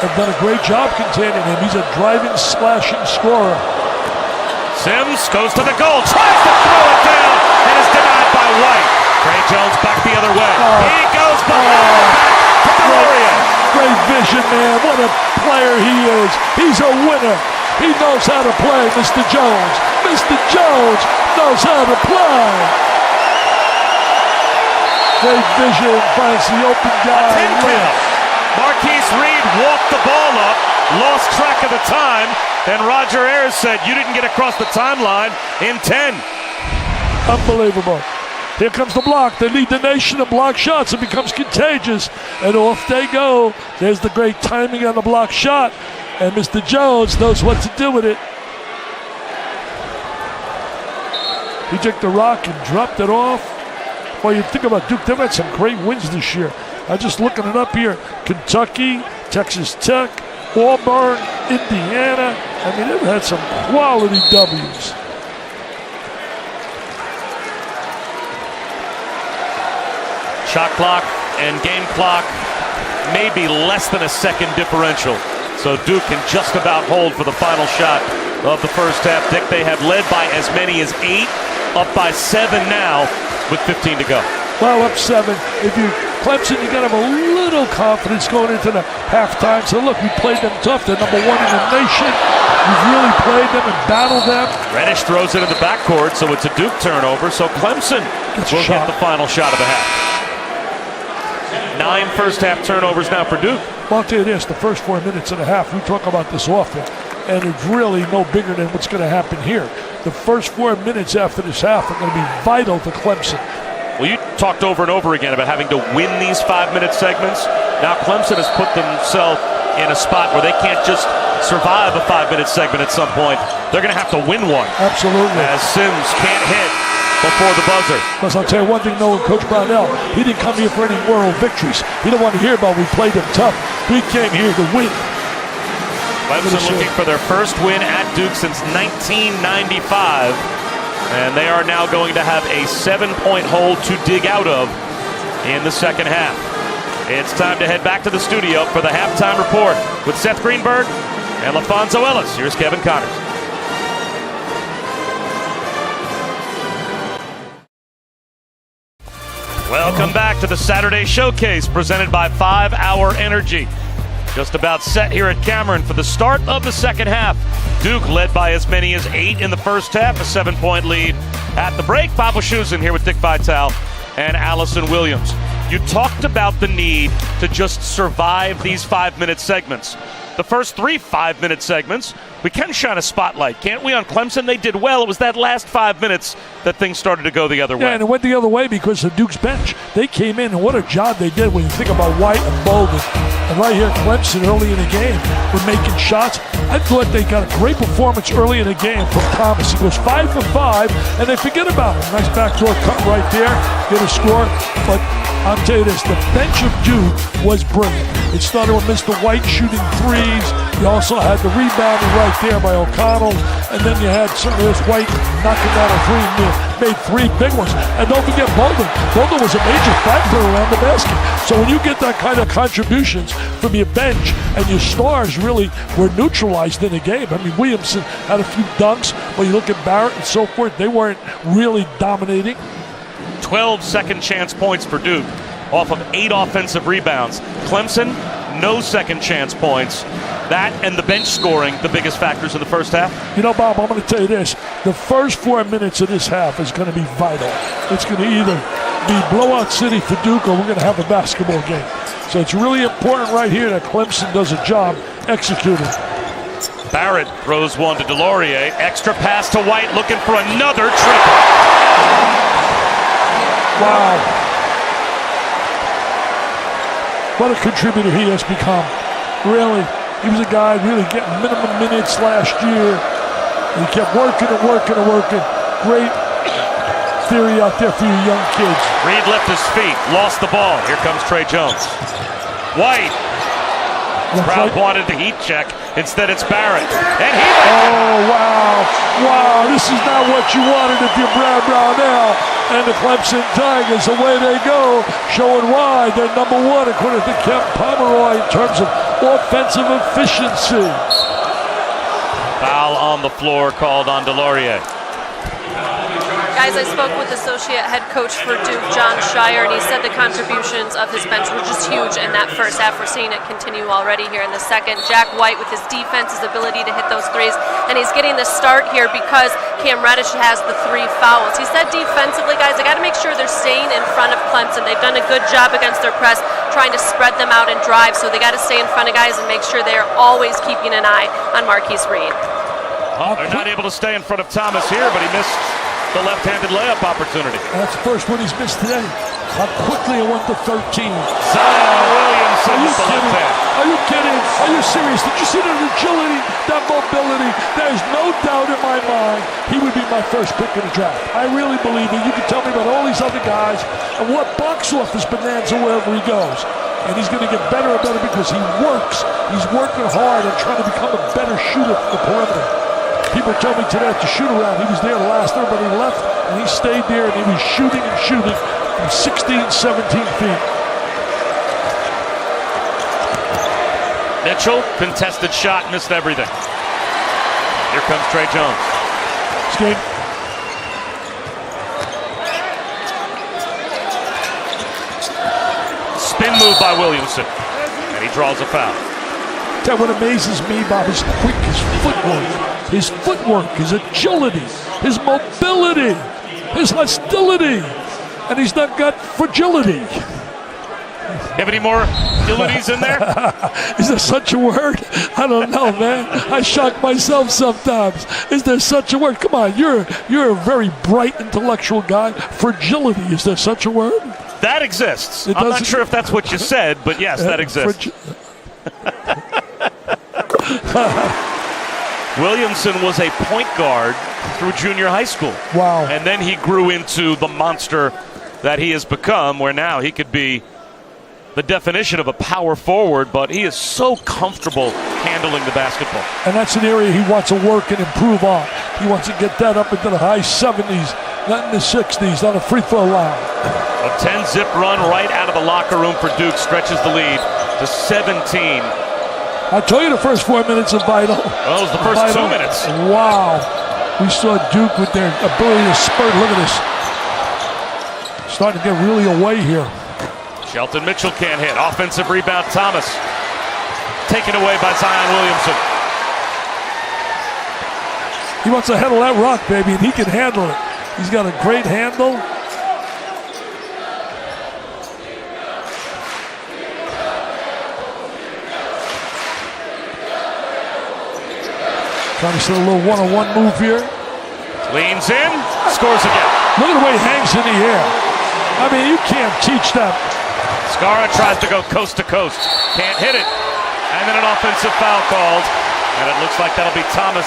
Have done a great job containing him. He's a driving, slashing scorer. Sims goes to the goal, tries to throw it down, and is denied by White. Trey Jones back the other way. He goes back to Deloria. Great vision, man. What a player he is. He's a winner. He knows how to play, Mr. Jones. Mr. Jones knows how to play. Great vision, finds the open guy. Marquise Reed walked the ball up, lost track of the time, and Roger Ayers said, you didn't get across the timeline in 10. Unbelievable. Here comes the block. They lead the nation in block shots. It becomes contagious, and off they go. There's the great timing on the block shot, and Mr. Jones knows what to do with it. He took the rock and dropped it off. Well, you think about Duke, they've had some great wins this year. I'm just looking it up here. Kentucky, Texas Tech, Auburn, Indiana. I mean, they've had some quality W's. Shot clock and game clock, maybe less than a second differential. So Duke can just about hold for the final shot of the first half. Dick, they have led by as many as 8, up by 7 now with 15 to go. Well, up 7. If you Clemson, you got to have a little confidence going into the halftime. So look, we played them tough. They're number 1 in the nation. We've really played them and battled them. Reddish throws it in the backcourt, so it's a Duke turnover. So Clemson will get the final shot of the half. 9 first half turnovers now for Duke. Well, I'll tell you this, the first 4 minutes of the half, we talk about this often, and it's really no bigger than what's going to happen here. The first 4 minutes after this half are going to be vital to Clemson. Well, you talked over and over again about having to win these 5-minute segments. Now Clemson has put themselves in a spot where they can't just survive a 5-minute segment at some point. They're going to have to win one. Absolutely. As Sims can't hit before the buzzer. Because I'll tell you one thing, knowing Coach Brownell, he didn't come here for any moral victories. He didn't want to hear about we played them tough. We came here to win. Clemson looking for their first win at Duke since 1995. And they are now going to have a 7-point hole to dig out of in the second half. It's time to head back to the studio for the halftime report with Seth Greenberg and LaFonso Ellis. Here's Kevin Connors. Welcome back to the Saturday Showcase presented by 5 Hour Energy. Just about set here at Cameron for the start of the second half. Duke led by as many as 8 in the first half, a 7-point lead at the break. Bob Wischusen here with Dick Vitale and Allison Williams. You talked about the need to just survive these 5-minute segments. The first 3 5-minute segments, we can shine a spotlight, can't we? On Clemson, they did well. It was that last 5 minutes that things started to go the other way. Yeah, and it went the other way because of Duke's bench. They came in, and what a job they did when you think about White and Bolden. And right here, Clemson early in the game were making shots. I thought they got a great performance early in the game from Thomas. He goes 5 for 5, and they forget about him. Nice backdoor cut right there, get a score. But I'll tell you this, the bench of Duke was brilliant. It started with Mr. White shooting threes. You also had the rebounding right there by O'Connell. And then you had certainly this White knocking down a three, made 3 big ones. And don't forget Bolden. Bolden was a major factor around the basket. So when you get that kind of contributions from your bench and your stars really were neutralized in the game. I mean, Williamson had a few dunks, but you look at Barrett and so forth, they weren't really dominating. 12 second chance points for Duke off of 8 offensive rebounds. Clemson, no second chance points. That and the bench scoring, the biggest factors in the first half. You know, Bob, I'm going to tell you this. The first 4 minutes of this half is going to be vital. It's going to either be blowout city for Duke or we're going to have a basketball game. So it's really important right here that Clemson does a job executing. Barrett throws one to Delorier. Extra pass to White, looking for another triple. Wow. What a contributor he has become. Really. He was a guy really getting minimum minutes last year. He kept working and working and working. Great theory out there for you young kids. Reed left his feet, lost the ball. Here comes Trey Jones. White. Crowd wanted the heat check. Instead, it's Barrett. And he... Oh, wow. Wow, this is not what you wanted if you're Brad Brownell. And the Clemson Tigers, away they go, showing why they're number 1 according to Kemp Pomeroy in terms of offensive efficiency. Foul on the floor called on Delorier. Guys, I spoke with associate head coach for Duke, John Shire, and he said the contributions of his bench were just huge in that first half. We're seeing it continue already here in the second. Jack White with his defense, his ability to hit those threes, and he's getting the start here because Cam Reddish has the 3 fouls. He said defensively, guys, they got to make sure they're staying in front of Clemson. They've done a good job against their press, trying to spread them out and drive, so they got to stay in front of guys and make sure they're always keeping an eye on Marquise Reed. They're not able to stay in front of Thomas here, but he missed the left-handed layup opportunity. That's the first one he's missed today. How quickly it went to 13. Zion Williamson with the left hand. Are you kidding? Are you serious? Did you see that agility, that mobility? There's no doubt in my mind he would be my first pick in the draft. I really believe it. You can tell me about all these other guys and what box office bonanza wherever he goes. And he's going to get better and better because he works. He's working hard and trying to become a better shooter from the perimeter. People told me today at the shoot-around, he was there the last everybody left, and he stayed there, and he was shooting and shooting from 16, 17 feet. Mitchell, contested shot, missed everything. Here comes Trey Jones. Skate. Spin move by Williamson, and he draws a foul. Tell you what amazes me, Bob, is quick, his footwork. His footwork, his agility, his mobility, his hostility, and he's not got fragility. Have any more abilities in there? Is there such a word? I don't know, man. I shock myself sometimes. Is there such a word? Come on, you're a very bright intellectual guy. Fragility, is there such a word? That exists. I'm not sure if that's what you said, but yes, that exists. Williamson was a point guard through junior high school. Wow. And then he grew into the monster that he has become, where now he could be the definition of a power forward, but he is so comfortable handling the basketball. And that's an area he wants to work and improve on. He wants to get that up into the high 70s Not in the 60s, not a free throw line. A 10-zip run right out of the locker room for Duke stretches the lead to 17. I told you the first 4 minutes are vital. Well, it was the first 2 minutes. Wow. We saw Duke with their ability to spurt. Look at this. Starting to get really away here. Shelton Mitchell can't hit. Offensive rebound, Thomas. Taken away by Zion Williamson. He wants to handle that rock, baby, and he can handle it. He's got a great handle. Trying to set a little one-on-one move here. Leans in, scores again. Look at the way he hangs in the air. I mean, you can't teach that. Scara tries to go coast to coast. Can't hit it. And then an offensive foul called. And it looks like that'll be Thomas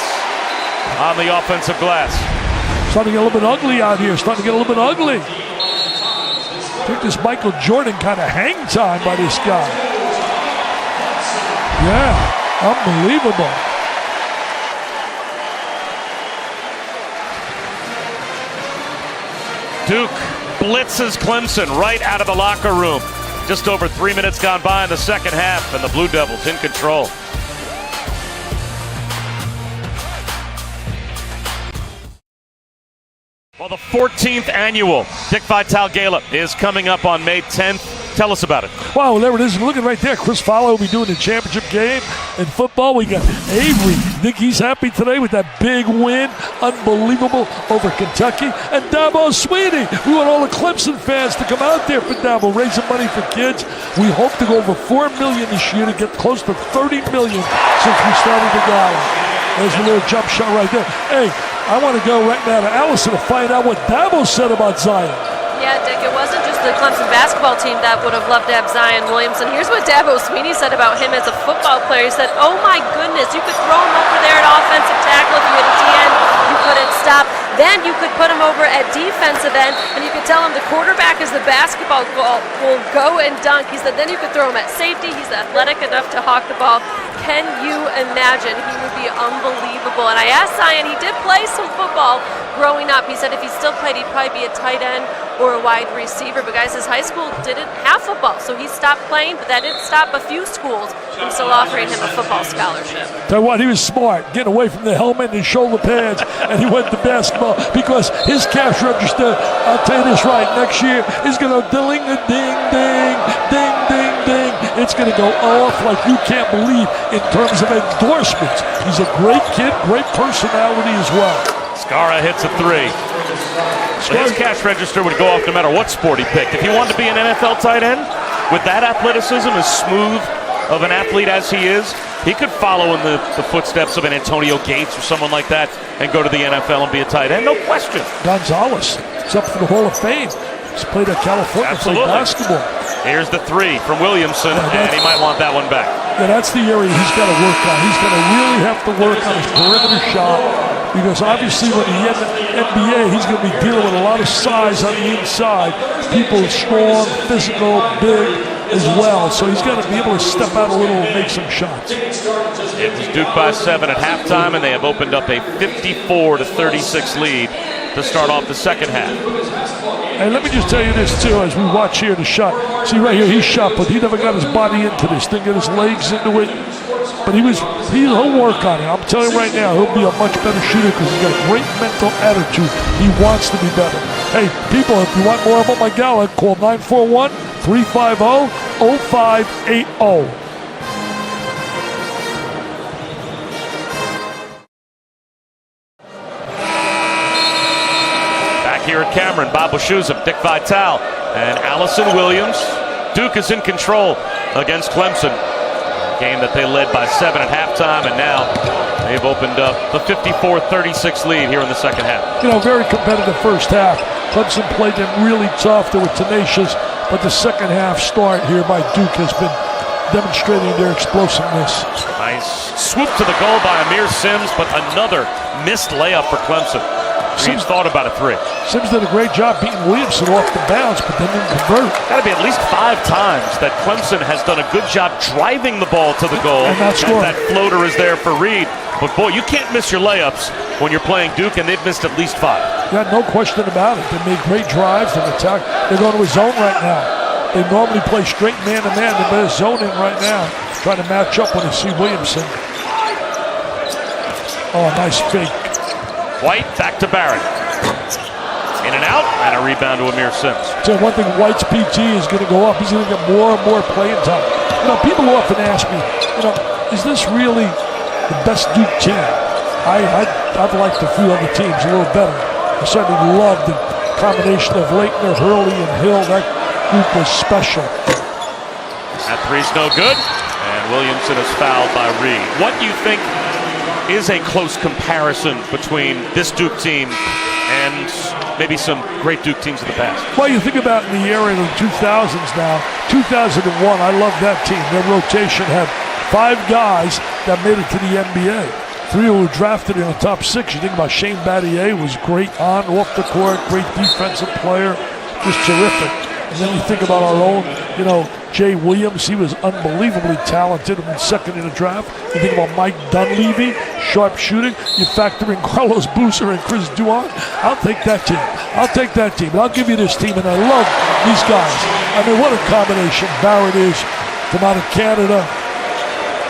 on the offensive glass. Starting to get a little bit ugly out here. Starting to get a little bit ugly. I think this Michael Jordan kind of hang time by this guy. Yeah, unbelievable. Duke blitzes Clemson right out of the locker room. Just over 3 minutes gone by in the second half, and the Blue Devils in control. Well, the 14th annual Dick Vitale Gala is coming up on May 10th. Tell us about it. Wow, there it is. Looking right there. Chris Fowler will be doing the championship game. In football, we got Avery. Think he's happy today with that big win. Unbelievable over Kentucky. And Dabo Swinney. We want all the Clemson fans to come out there for Dabo, raising money for kids. We hope to go over $4 million this year to get close to $30 million since we started the gala. There's a little jump shot right there. Hey, I want to go right now to Allison to find out what Dabo said about Zion. Yeah, Dick, it wasn't just the Clemson basketball team that would have loved to have Zion Williamson. Here's what Dabo Swinney said about him as a football player. He said, oh my goodness, you could throw him over there at offensive tackle if you had a TN, you couldn't stop. Then you could put him over at defensive end, and you could tell him the quarterback is the basketball goal, will go and dunk. He said then you could throw him at safety. He's athletic enough to hawk the ball. Can you imagine? He would be unbelievable. And I asked Zion, he did play some football growing up. He said if he still played, he'd probably be a tight end or a wide receiver. But guys, his high school didn't have football, so he stopped playing, but that didn't stop a few schools from still offering him a football scholarship. Tell you what, he was smart, getting away from the helmet and shoulder pads, and he went to basketball because his cash register, I'll tell you this right, next year is going to ding-a-ding-ding, ding-ding-ding. It's going to go off like you can't believe in terms of endorsements. He's a great kid, great personality as well. Scara hits a three. His cash register would go off no matter what sport he picked. If he wanted to be an NFL tight end, with that athleticism, as smooth of an athlete as he is, he could follow in the footsteps of an Antonio Gates or someone like that and go to the NFL and be a tight end, no question. Gonzalez is up for the Hall of Fame. He's played at California, played basketball. Here's the three from Williamson, and he might want that one back. Yeah, that's the area he's got to work on. He's going to really have to work on his perimeter shot, because obviously when he gets in the NBA, he's going to be dealing with a lot of size on the inside. People strong, physical, big as well. So he's got to be able to step out a little and make some shots. It was Duke by 7 at halftime, and they have opened up a 54-36 lead to start off the second half. And let me just tell you this too, as we watch here the shot. See right here, he shot, but he never got his body into this thing, get his legs into it. But he'll work on it. I'm telling you right now, he'll be a much better shooter because he's got a great mental attitude. He wants to be better. Hey, people, if you want more about my gala, call 941-350-0580. Here at Cameron, Bob Wischusen, Dick Vitale, and Allison Williams. Duke is in control against Clemson. A game that they led by 7 at halftime, and now they've opened up the 54-36 lead here in the second half. You know, very competitive first half. Clemson played them really tough. They were tenacious, but the second half start here by Duke has been demonstrating their explosiveness. Nice swoop to the goal by Amir Sims, but another missed layup for Clemson. Sims thought about a three. Sims did a great job beating Williamson off the bounce, but then didn't convert. Got to be at least 5 times that Clemson has done a good job driving the ball to the goal. And not scoring. That floater is there for Reed. But boy, you can't miss your layups when you're playing Duke, and they've missed at least 5. Yeah, no question about it. They made great drives and attack. They're going to a zone right now. They normally play straight man-to-man. They're zoning right now, trying to match up when they see Williamson. Oh, nice fake. White back to Barrett. In and out, and a rebound to Amir Sims. So one thing, White's PT is going to go up. He's going to get more and more playing time. People often ask me, is this really the best Duke team? I've liked a few other teams a little better. I certainly loved the combination of Leitner, Hurley, and Hill. That group was special. That three's no good, and Williamson is fouled by Reed. What do you think is a close comparison between this Duke team and maybe some great Duke teams of the past? Well, you think about in the era of the 2000s now, 2001, I love that team. Their rotation had 5 guys that made it to the NBA. 3 who were drafted in the top 6. You think about Shane Battier, was great on, off the court, great defensive player, just terrific. And then you think about our own, Jay Williams. He was unbelievably talented and second in the draft. You think about Mike Dunleavy, sharp shooting. You factor in Carlos Boozer and Chris Duhon. I'll take that team. And I'll give you this team, and I love these guys. I mean, what a combination Barrett is from out of Canada.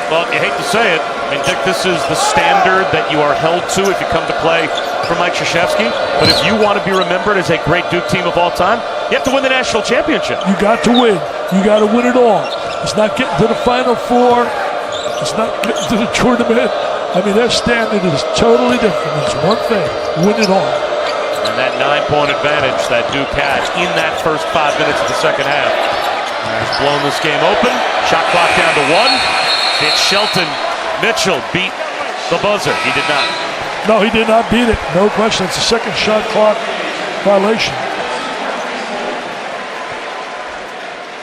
Well, you hate to say it. I mean, Dick, this is the standard that you are held to if you come to play for Mike Krzyzewski. But if you want to be remembered as a great Duke team of all time, you have to win the national championship. You got to win. You got to win it all. It's not getting to the Final Four. It's not getting to the tournament. I mean, their standard is totally different. It's one thing: win it all. And that 9-point advantage that Duke had in that first 5 minutes of the second half has blown this game open. Shot clock down to 1. It's Shelton. Mitchell beat the buzzer. He did not. No, he did not beat it. No question. It's a second shot clock violation.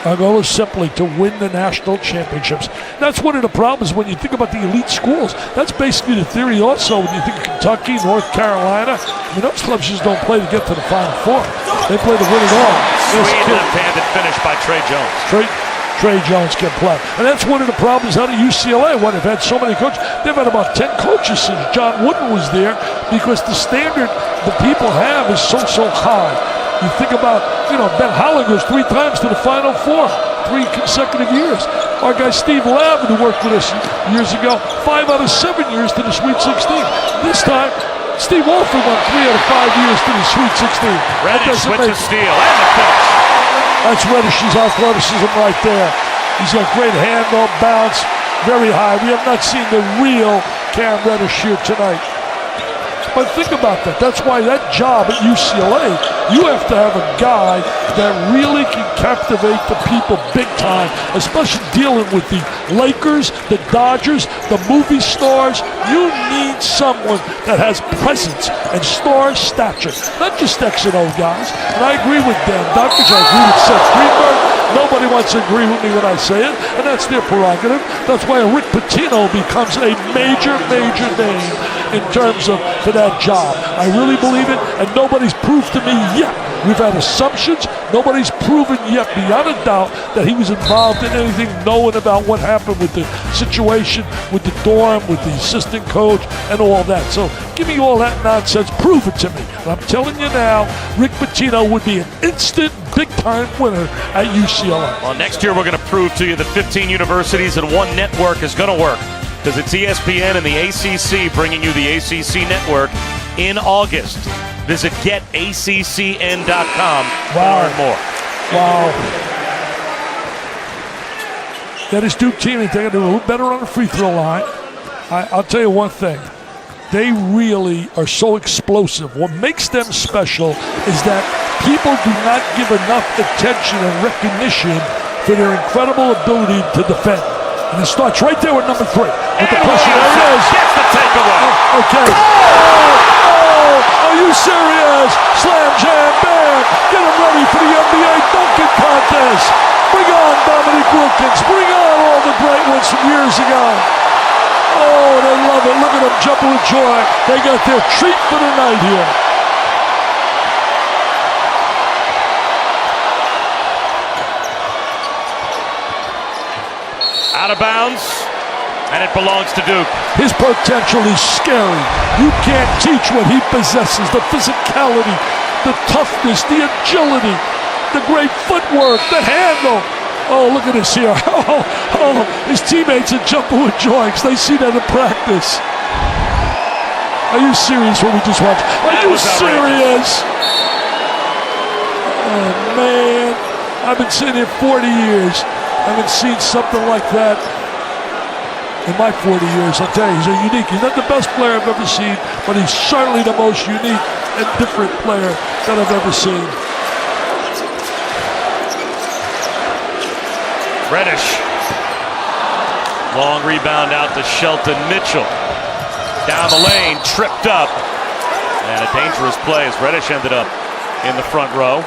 Our goal is simply to win the national championships. That's one of the problems when you think about the elite schools. That's basically the theory also when you think of Kentucky, North Carolina. I mean, those clubs just don't play to get to the Final Four. They play to win it all. Sweet left-handed finish by Trey Jones. Trey Jones can play. And that's one of the problems out of UCLA. When they've had so many coaches. They've had about 10 coaches since John Wooden was there because the standard the people have is so high. You think about, Ben Holland goes 3 times to the Final Four, 3 consecutive years. Our guy Steve Lavin, who worked with us years ago, 5 out of 7 years to the Sweet 16. This time, Steve Alford won 3 out of 5 years to the Sweet 16. Reddish with the steal and the finish. That's Reddish's athleticism right there. He's got great handle, bounce, very high. We have not seen the real Cam Reddish here tonight. But think about that. That's why that job at UCLA, you have to have a guy that really can captivate the people big time, especially dealing with the Lakers, the Dodgers, the movie stars. You need someone that has presence and star stature, not just X and O guys. And I agree with Dan Duckage. I agree with Seth Greenberg. Nobody wants to agree with me when I say it, and that's their prerogative. That's why Rick Pitino becomes a major name in terms of for that job. I really believe it, and nobody's proved to me yet. We've had assumptions. Nobody's proven yet beyond a doubt that he was involved in anything, knowing about what happened with the situation, with the dorm, with the assistant coach, and all that. So give me all that nonsense. Prove it to me. And I'm telling you now, Rick Pitino would be an instant big-time winner at UCLA. Well, next year we're going to prove to you that 15 universities and 1 network is going to work. Because it's ESPN and the ACC bringing you the ACC network in August. Visit getaccn.com to learn more. Wow. That is Duke team. They got to do a little better on the free throw line. I'll tell you one thing. They really are so explosive. What makes them special is that people do not give enough attention and recognition for their incredible ability to defend. And it starts right there with number 3. With the pressure. There it is. Gets the takeaway. Okay. Oh, are you serious? Slam, jam, bam. Get him ready for the NBA dunking contest. Bring on Dominique Wilkins. Bring on all the great ones from years ago. Oh, they love it. Look at them jumping with joy. They got their treat for the night here. Out of bounds. And it belongs to Duke. His potential is scary. You can't teach what he possesses. The physicality, the toughness, the agility, the great footwork, the handle. Oh, look at this here. Oh, his teammates are jumping with joy because they see that in practice. Are you serious what we just watched? Are you serious? Oh, man. I've been sitting here 40 years. I haven't seen something like that in my 40 years. I'll tell you, he's a unique. He's not the best player I've ever seen, but he's certainly the most unique and different player that I've ever seen. Reddish. Long rebound out to Shelton Mitchell. Down the lane, tripped up. And a dangerous play as Reddish ended up in the front row.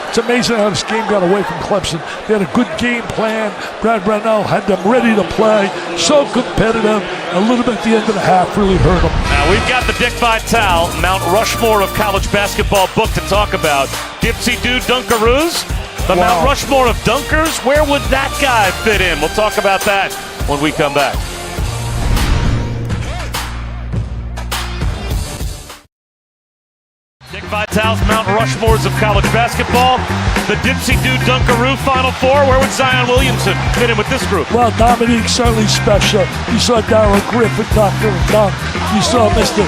It's amazing how this game got away from Clemson. They had a good game plan. Brad Brownell had them ready to play. So competitive. A little bit at the end of the half really hurt them. Now we've got the Dick Vitale, Mount Rushmore of college basketball book to talk about. Dipsy Doo Dunkaroos, the Mount Rushmore of dunkers. Where would that guy fit in? We'll talk about that when we come back. Dick Vitale's Mount Rushmores of college basketball. The Dipsy Doo Dunkaroo Final Four. Where would Zion Williamson fit in with this group? Well, Dominique's certainly special. You saw Darryl Griffin, Dr. Dunk. You saw Mr.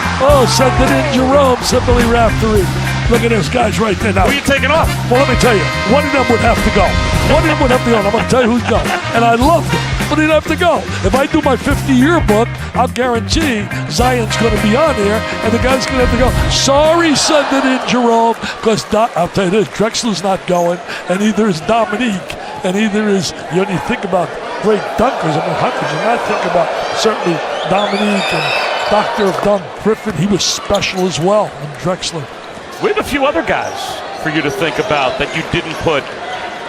Send it in Jerome, Simply Raftery. Look at those guys right there now. Who are you taking off? Well, let me tell you, one of them would have to go. One of them would have to go. And I'm going to tell you who's going. And I loved it, but he'd have to go. If I do my 50-year book, I'll guarantee Zion's going to be on here, and the guy's going to have to go. Sorry, send it in, Jerome, because I'll tell you this, Drexler's not going, and neither is Dominique, and neither is, when you think about great dunkers, I mean, how could you not think about certainly Dominique and Dr. of Dunk Griffin? He was special as well, and Drexler. We have a few other guys for you to think about that you didn't put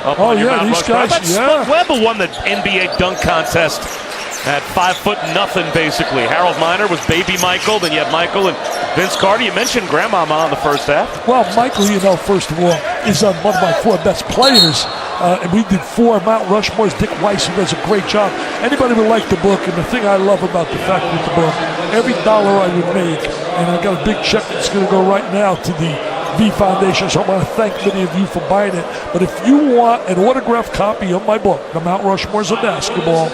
up on your Mount these Rushmore. guys, Spud Webb won the NBA dunk contest at 5'0" basically. Harold Miner was baby Michael, then you have Michael and Vince Carter. You mentioned Grandmama in the first half. Well, Michael, first of all, is one of my four best players. And we did 4 Mount Rushmores. Dick Weiss, who does a great job. Anybody would like the book, and the thing I love about the fact with the book, every dollar I would make, and I got a big check that's going to go right now to the V Foundation, so I want to thank many of you for buying it. But if you want an autographed copy of my book, The Mount Rushmores of Basketball,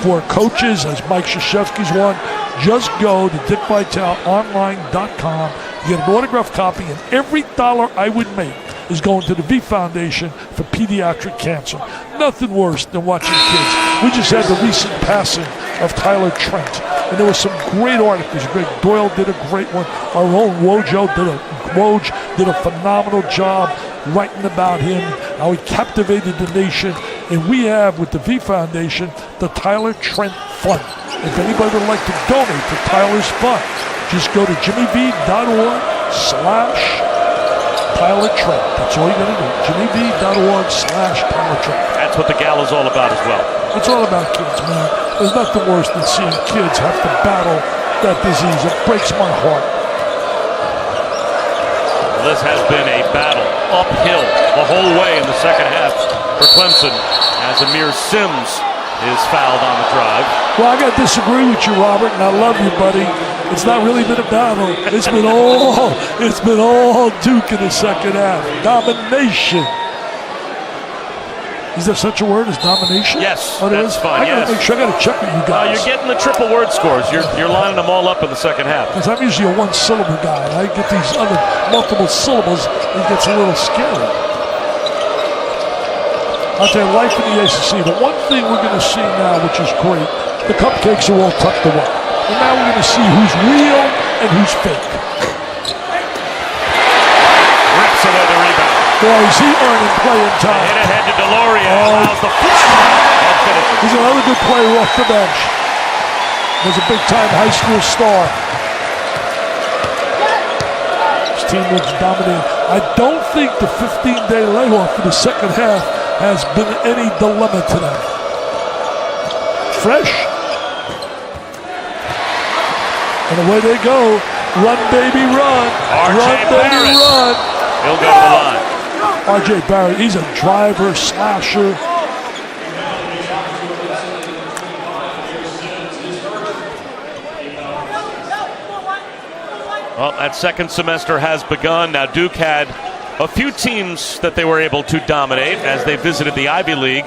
for coaches, as Mike Krzyzewski's one, just go to dickvitaleonline.com. You get an autographed copy, and every dollar I would make is going to the V Foundation for pediatric cancer. Nothing worse than watching kids. We just had the recent passing of Tyler Trent, and there were some great articles. Greg Doyle did a great one. Our own Woj did a phenomenal job writing about him, how he captivated the nation. And we have, with the V Foundation, the Tyler Trent Fund. If anybody would like to donate to Tyler's fund, just go to jimmyv.org/Tyler Trent. That's all you got to do. jimmyv.org/Tyler Trent. That's what the gala's all about as well. It's all about kids, man. There's nothing worse than seeing kids have to battle that disease. It breaks my heart. Well, this has been a battle uphill the whole way in the second half for Clemson as Amir Sims is fouled on the drive. Well, I got to disagree with you, Robert, and I love you, buddy. It's not really been a battle. It's been all Duke in the second half. Domination. Is there such a word as domination? Yes, oh, that's fine. I got to make sure. I got to check with you guys. You're getting the triple word scores. You're lining them all up in the second half. Because I'm usually a one-syllable guy. And I get these other multiple syllables. It gets a little scary. I'll tell you, life in the ACC. The one thing we're going to see now, which is great, the cupcakes are all tucked away. And now we're going to see who's real and who's fake. Rips away the rebound. Boy, is he earning playing time. Hit it ahead to Deloria. Allows the flip. He's another good player off the bench. Was a big-time high school star. His team was dominating. I don't think the 15-day layoff for the second half has been any dilemma to them. Fresh. And away they go. Run, baby, run. Run, baby, run. He'll go to the line. R.J. Barrett, he's a driver, slasher. Well, that second semester has begun. Now, Duke had a few teams that they were able to dominate as they visited the Ivy League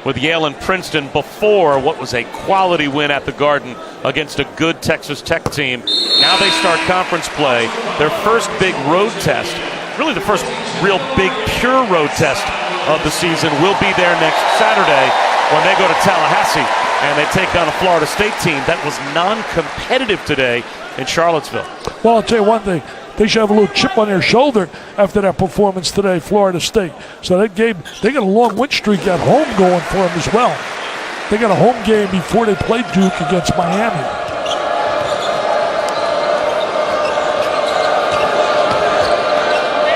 with Yale and Princeton before what was a quality win at the Garden against a good Texas Tech team. Now they start conference play. Their first big road test, really the first real big pure road test of the season, will be there next Saturday when they go to Tallahassee and they take on a Florida State team that was non-competitive today in Charlottesville. Well, I'll tell you one thing. They should have a little chip on their shoulder after that performance today, Florida State. So that game, they got a long win streak at home going for them as well. They got a home game before they play Duke against Miami.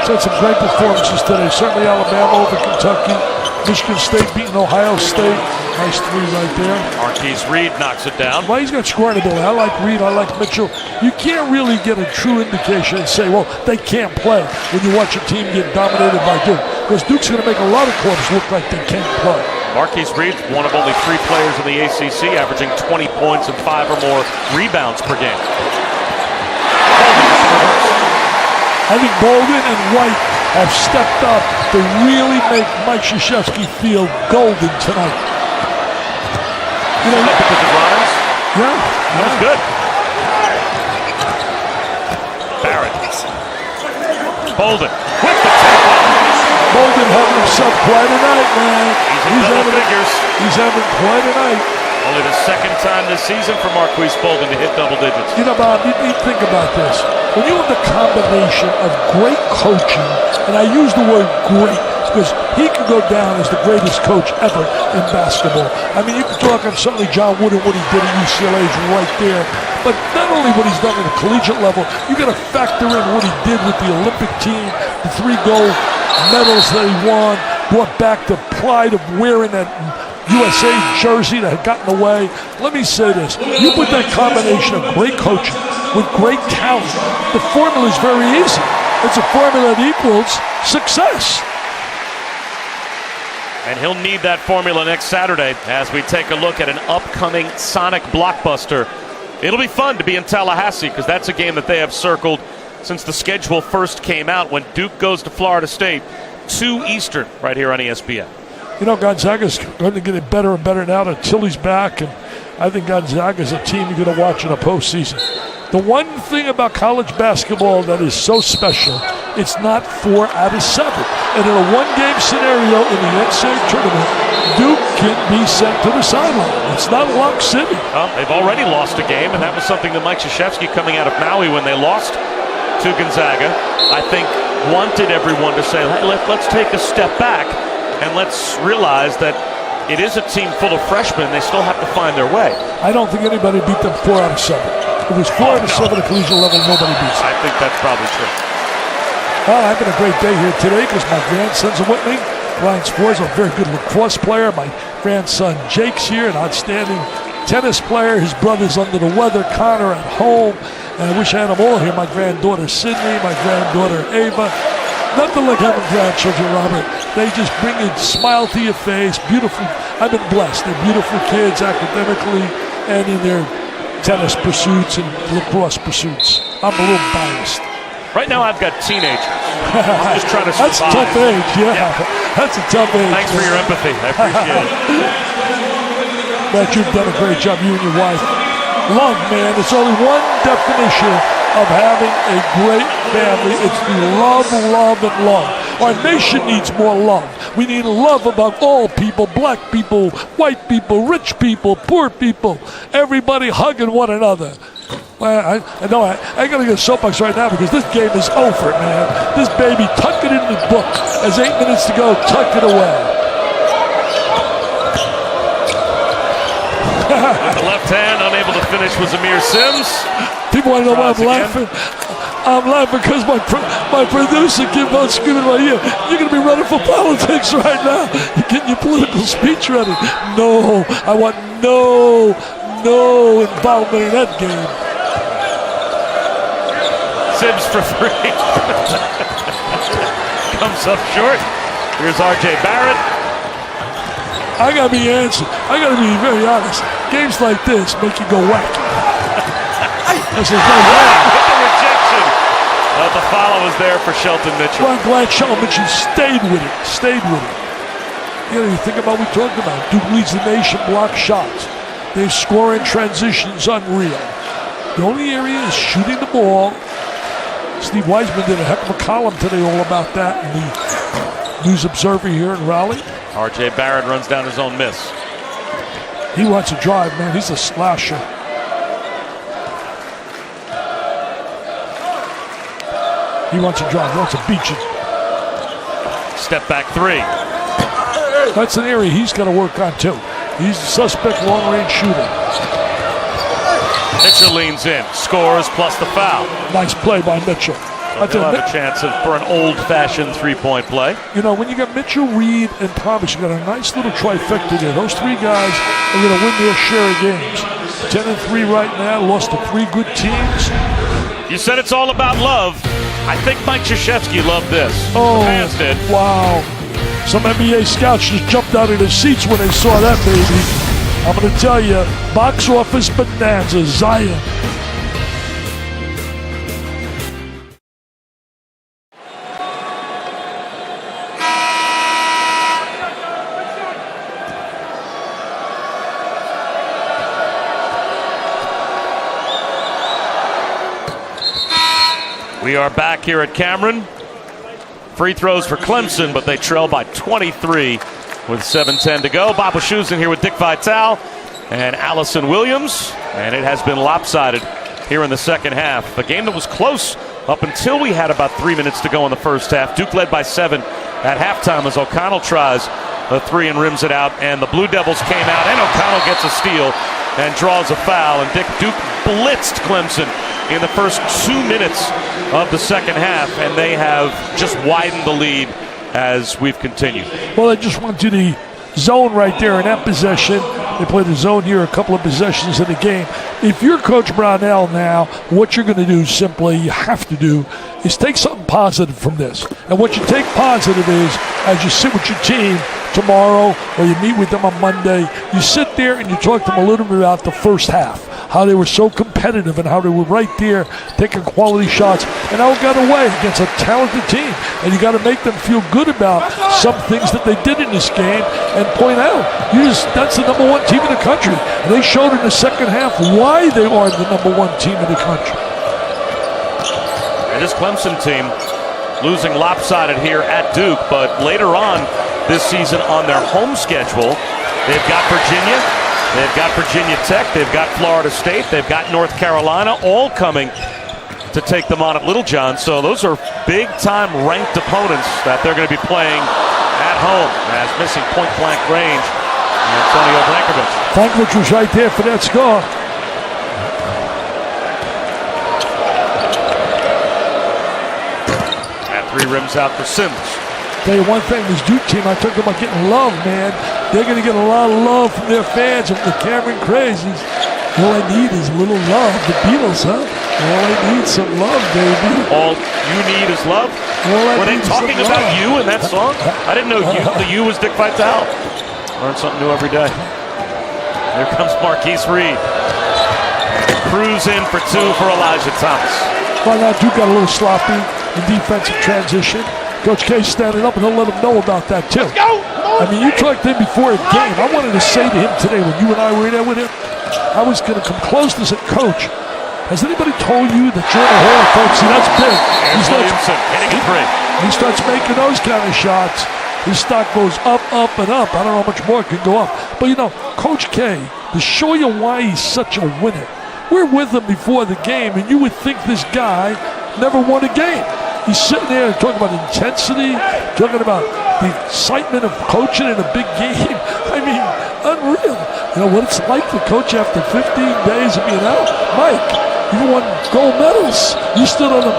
So some great performances today. Certainly Alabama over Kentucky. Michigan State beating Ohio State. Nice three right there. Marquise Reed knocks it down. Well, he's got scoring ability. I like Reed. I like Mitchell. You can't really get a true indication and say, well, they can't play when you watch a team get dominated by Duke. Because Duke's going to make a lot of clubs look like they can't play. Marquise Reed's one of only 3 players in the ACC averaging 20 points and 5 or more rebounds per game. I think Bolden and White have stepped up to really make Mike Krzyzewski feel golden tonight. You know, because it rhymes? Yeah. That was good. Barrett. Bolden with the tempo. Bolden having himself quite a night, man. He's having quite a night. Only the second time this season for Marquise Bolden to hit double digits. You know, Bob, you think about this. When you have the combination of great coaching, and I use the word great because he could go down as the greatest coach ever in basketball. I mean, you can talk on certainly John Wood and what he did at UCLA is right there. But not only what he's done at the collegiate level, you got to factor in what he did with the Olympic team, the 3 gold medals that he won, brought back the pride of wearing that USA jersey that had gotten away. Let me say this. You put that combination of great coaching with great talent, the formula is very easy. It's a formula that equals success. And he'll need that formula next Saturday as we take a look at an upcoming Sonic blockbuster. It'll be fun to be in Tallahassee because that's a game that they have circled since the schedule first came out when Duke goes to Florida State, 2 Eastern, right here on ESPN. You know, Gonzaga's going to get it better and better now that Tilly's back, and I think Gonzaga's a team you're going to watch in the postseason. The one thing about college basketball that is so special, it's not 4 out of 7. And in a one-game scenario in the NCAA tournament, Duke can be sent to the sideline. It's not Lock City. Well, they've already lost a game, and that was something that Mike Krzyzewski, coming out of Maui when they lost to Gonzaga, I think wanted everyone to say, hey, let's take a step back and let's realize that it is a team full of freshmen. They still have to find their way. I don't think anybody beat them 4 out of 7. If it was 4 out of 7 at collegiate level, nobody beats them. I think that's probably true. Well, I've been a great day here today because my grandsons are with me. Ryan Spores, a very good lacrosse player. My grandson Jake's here, an outstanding tennis player. His brother's under the weather, Connor, at home. And I wish I had them all here. My granddaughter Sydney, my granddaughter Ava. Nothing like having grandchildren, Robert. They just bring a smile to your face. Beautiful. I've been blessed. They're beautiful kids academically and in their tennis pursuits and lacrosse pursuits. I'm a little biased. Right now I've got teenagers. I'm just trying to survive. That's a tough age, yeah. That's a tough age. Thanks for your empathy. I appreciate it. But you've done a great job, you and your wife. Love, man. It's only one definition of having a great family. It's the love, love, and love. Our nation needs more love. We need love above all people, black people, white people, rich people, poor people, everybody hugging one another. Well, I know I got to get a soapbox right now because this game is over, man. This baby, tuck it in the book. There's 8 minutes to go. Tuck it away. With the left hand, unable to finish was Amir Sims. People want to know why I'm laughing. I'm laughing because my producer, Kim Von, screaming right here. You're going to be running for politics right now. You're getting your political speech ready. No, I want no involvement in that game. Sims for 3. Comes up short. Here's R.J. Barrett. I got to be answered. I got to be very honest. Games like this make you go wacky. This is no way. With the rejection. But the follow was there for Shelton Mitchell. Well, I'm glad Shelton Mitchell stayed with it. You know, you think about what we talked about. Duke leads the nation block shots. They score in transitions, unreal. The only area is shooting the ball. Steve Weisman did a heck of a column today all about that in the News Observer here in Raleigh. R.J. Barrett runs down his own miss. He wants to drive, man. He's a slasher. He wants to drive. He wants to beat you. Step back three. That's an area he's got to work on, too. He's the suspect long-range shooter. Mitchell leans in, scores plus the foul. Nice play by Mitchell. So he'll have a chance for an old-fashioned three-point play. You know, when you got Mitchell, Reed, and Thomas, you got a nice little trifecta there. Those three guys are going to win their share of games. 10-3 right now, lost to three good teams. You said it's all about love. I think Mike Krzyzewski loved this. Oh, the fans did. Wow. Some NBA scouts just jumped out of their seats when they saw that, baby. I'm going to tell you, box office bonanza, Zion. We are back here at Cameron. Free throws for Clemson, but they trail by 23 with 7:10 to go. Bob Wischusen here with Dick Vitale and Allison Williams. And it has been lopsided here in the second half. A game that was close up until we had about 3 minutes to go in the first half. Duke led by 7 at halftime as O'Connell tries a three and rims it out. And the Blue Devils came out, and O'Connell gets a steal and draws a foul. And Duke blitzed Clemson in the first 2 minutes of the second half, and they have just widened the lead as we've continued. Well, I just went to the zone right there in that possession. They play the zone here a couple of possessions in the game. If you're Coach Brownell now, what you're going to do simply, you have to do, is take something positive from this. And what you take positive is, as you sit with your team tomorrow or you meet with them on Monday, you sit there and you talk to them a little bit about the first half, how they were so competitive and how they were right there taking quality shots and how it got away against a talented team. And you got to make them feel good about some things that they did in this game and point out, that's the number one team in the country. And they showed in the second half why they are the number one team in the country. And this Clemson team losing lopsided here at Duke, but later on this season on their home schedule, they've got Virginia, they've got Virginia Tech, they've got Florida State, they've got North Carolina, all coming to take them on at Littlejohn. So those are big-time ranked opponents that they're going to be playing at home, as missing point-blank range. Antonio Brankovic. Brankovic was right there for that score. At three rims out for Sims. Tell you one thing, this Duke team, I talked about getting love, man. They're going to get a lot of love from their fans, from the Cameron Crazies. All I need is a little love. The Beatles, huh? All I need is some love, baby. All you need is love? Were they talking about you in that song? I didn't know the you was Dick Vitale. Learn something new every day. Here comes Marquise Reed. Cruise in for two for Elijah Thomas. Well, now Duke got a little sloppy in defensive transition. Coach K standing up, and he'll let him know about that, too. Let's go! I mean, you talked to him before a game. I wanted to say to him today, when you and I were in there with him, I was going to come close to say, Coach, has anybody told you that you're in the Hall of Fame? See, that's big. Williamson hitting a three. He starts making those kind of shots. His stock goes up, up, and up. I don't know how much more it can go up. But, you know, Coach K, to show you why he's such a winner, we're with him before the game, and you would think this guy never won a game. He's sitting there and talking about intensity, talking about the excitement of coaching in a big game. I mean, unreal. You know what it's like to coach after 15 days of being out? Mike, you won gold medals. You stood on the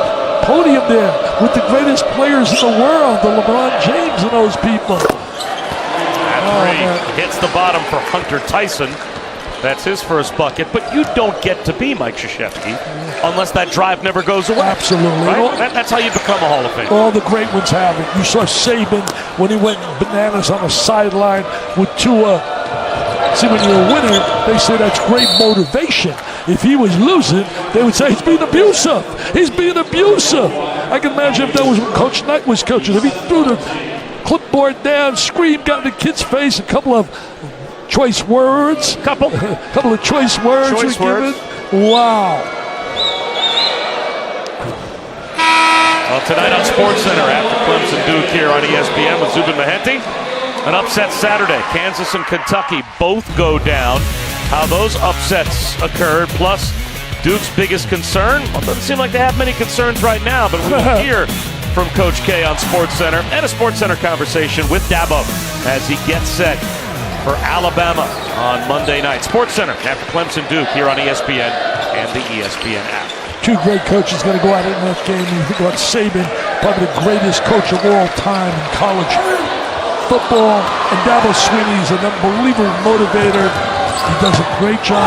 podium there with the greatest players in the world, the LeBron James and those people. That three hits the bottom for Hunter Tyson. That's his first bucket, but you don't get to be Mike Krzyzewski unless that drive never goes away. Absolutely. Right? That's how you become a Hall of Famer. All the great ones have it. You saw Saban when he went bananas on the sideline with Tua. See, when you're a winner, they say that's great motivation. If he was losing, they would say he's being abusive. He's being abusive. I can imagine if that was when Coach Knight was coaching. If he threw the clipboard down, screamed, got in the kid's face, a couple of choice words. Couple of choice words were given. Wow. Well, tonight on SportsCenter after Clemson Duke here on ESPN with Zubin Mehenti. An upset Saturday. Kansas and Kentucky both go down. How those upsets occurred, plus Duke's biggest concern. Well, it doesn't seem like they have many concerns right now, but we will hear from Coach K on SportsCenter and a SportsCenter conversation with Dabo as he gets set for Alabama on Monday night. SportsCenter after Clemson Duke here on ESPN and the ESPN app. Two great coaches going to go out in that game. You think about Saban, probably the greatest coach of all time in college football, and Dabo Swinney is an unbelievable motivator. He does a great job.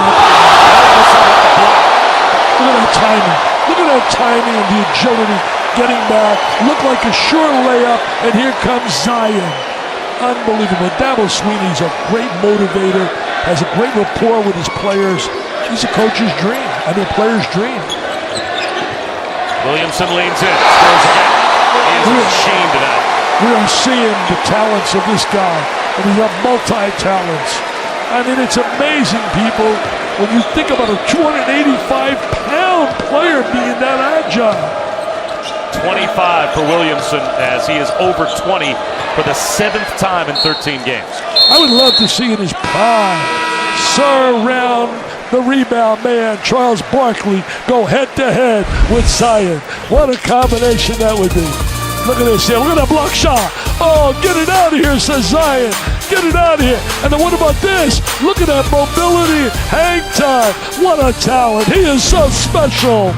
Look at that timing. Look at that timing and the agility. Getting back. Looked like a sure layup, and here comes Zion. Unbelievable. Dabo Swinney's a great motivator, has a great rapport with his players. He's a coach's dream, a player's dream. Williamson leans in, scores again. He is a machine tonight. We are seeing the talents of this guy, and he's got multi-talents. I mean, it's amazing, people, when you think about a 285-pound player being that agile. 25 for Williamson as he is over 20 for the 7th time in 13 games. I would love to see in his prime, surround the rebound man, Charles Barkley, go head-to-head with Zion. What a combination that would be. Look at this here. Look at that block shot. Oh, get it out of here, says Zion. Get it out of here. And then what about this? Look at that mobility. Hang time. What a talent. He is so special.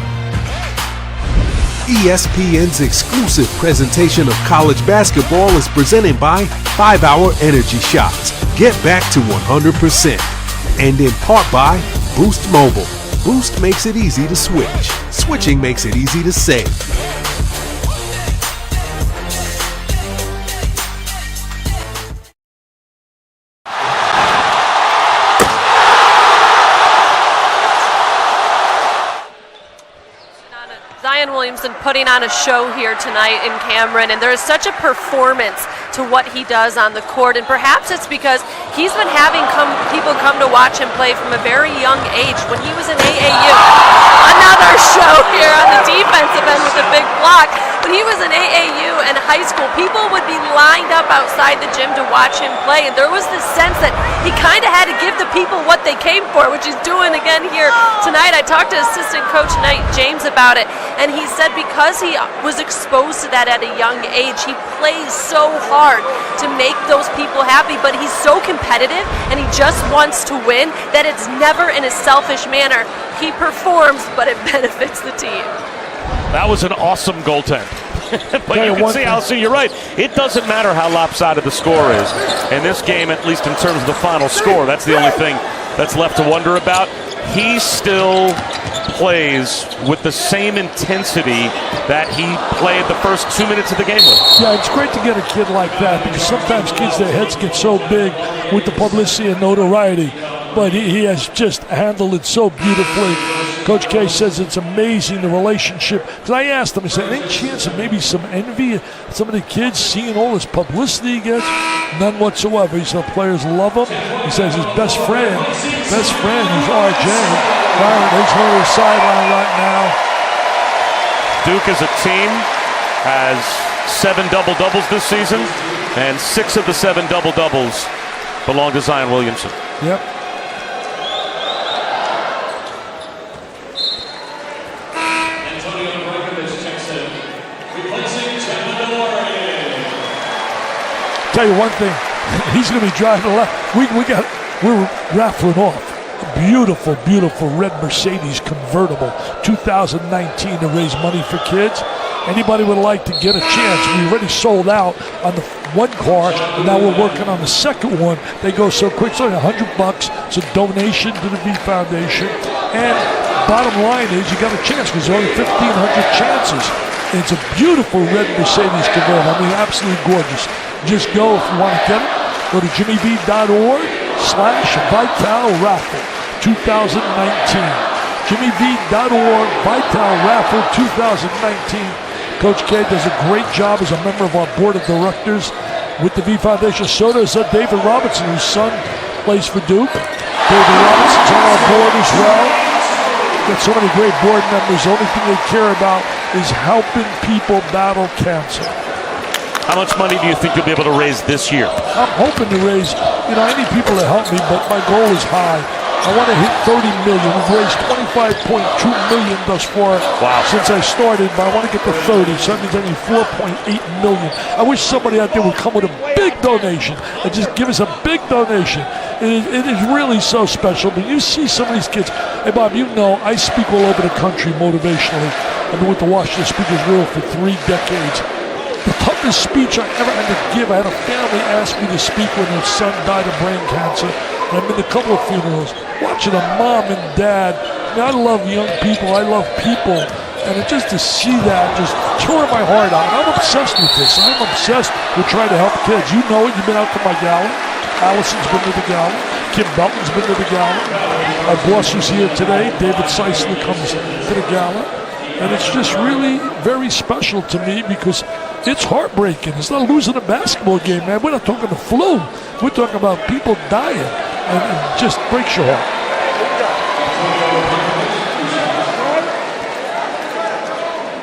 ESPN's exclusive presentation of college basketball is presented by 5-Hour Energy Shots. Get back to 100%. And in part by Boost Mobile. Boost makes it easy to switch. Switching makes it easy to save. Zion Williamson putting on a show here tonight in Cameron, and there is such a performance to what he does on the court, and perhaps it's because he's been having people come to watch him play from a very young age. When he was in AAU, another show here on the defensive end with a big block. When he was in AAU and high school, people would be lined up outside the gym to watch him play, and there was this sense that he kind of had to give the people what they came for, which he's doing again here tonight. I talked to assistant coach Knight James about it, and he said because he was exposed to that at a young age, he plays so hard to make those people happy, but he's so competitive and he just wants to win that it's never in a selfish manner. He performs, but it benefits the team. That was an awesome goaltend. But you can see, Allison, you're right. It doesn't matter how lopsided the score is. In this game, at least in terms of the final score, that's the only thing that's left to wonder about. He still plays with the same intensity that he played the first 2 minutes of the game with. Yeah, it's great to get a kid like that because sometimes kids, their heads get so big with the publicity and notoriety. But he has just handled it so beautifully. Coach K says it's amazing, the relationship. Because I asked him, I said, any chance of maybe some envy? Some of the kids seeing all this publicity he gets? None whatsoever. He said players love him. He says his best friend is RJ. He's on the sideline right now. Duke as a team has 7 double-doubles this season, and 6 of the 7 double-doubles belong to Zion Williamson. Yep. Tell you one thing, he's going to be driving left. We're raffling off a beautiful, beautiful red Mercedes convertible 2019 to raise money for kids. Anybody would like to get a chance? We already sold out on the one car, and now we're working on the second one. They go so quick. It's only $100. It's a donation to the V Foundation. And bottom line is, you got a chance because there's only 1,500 chances. And it's a beautiful red Mercedes convertible. I mean, absolutely gorgeous. Just go if you want to get it. Go to jimmyv.org/Vital Raffle 2019. JimmyV.org, Vital Raffle 2019. Coach K does a great job as a member of our board of directors with the V Foundation. So does David Robinson, whose son plays for Duke. David Robinson's on our board as well. Got so many great board members. The only thing they care about is helping people battle cancer. How much money do you think you'll be able to raise this year? I'm hoping to raise, I need people to help me, but my goal is high. I want to hit 30 million. We've raised 25.2 million thus far since I started, but I want to get to 30, so that means I need 4.8 million. I wish somebody out there would come with a big donation and just give us a big donation. It is really so special. But you see some of these kids. Hey, Bob, I speak all over the country motivationally. I've been with the Washington Speakers Bureau for 3 decades. The toughest speech I ever had to give, I had a family ask me to speak when their son died of brain cancer. And I've been to a couple of funerals, watching a mom and dad. I love young people. I love people. And just to see that just tore my heart out. And I'm obsessed with this. I'm obsessed with trying to help kids. You know it. You've been out to my gala. Allison's been to the gala. Kim Belton's been to the gala. Our boss who's here today, David Seisler, comes to the gala. And it's just really very special to me because it's heartbreaking. It's not losing a basketball game, man. We're not talking the flu. We're talking about people dying. And it just breaks your heart.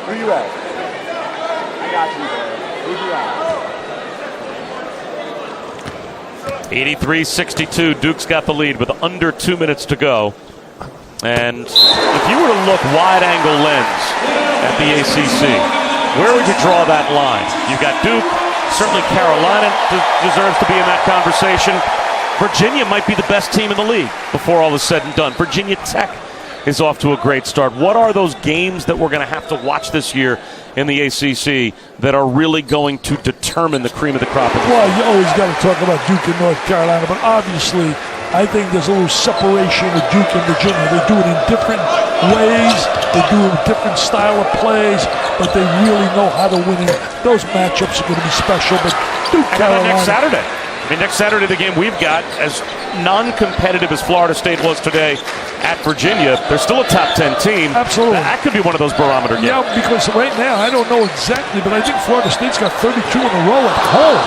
Where you at? I got you, man. Where you at? 83-62. Duke's got the lead with under 2 minutes to go. And if you were to look wide-angle lens at the ACC, where would you draw that line? You've got Duke. Certainly Carolina deserves to be in that conversation. Virginia might be the best team in the league before all is said and done. Virginia Tech is off to a great start. What are those games that we're going to have to watch this year in the ACC that are really going to determine the cream of the crop? Well, you always got to talk about Duke and North Carolina, but obviously I think there's a little separation with Duke and Virginia. They do it in different ways. They do a different style of plays, but they really know how to win it. Those matchups are going to be special, but Duke, Carolina. Next Saturday. Next Saturday, the game we've got, as non-competitive as Florida State was today at Virginia, they're still a top 10 team. Absolutely. That could be one of those barometer games. Yeah, because right now, I don't know exactly, but I think Florida State's got 32 in a row at home.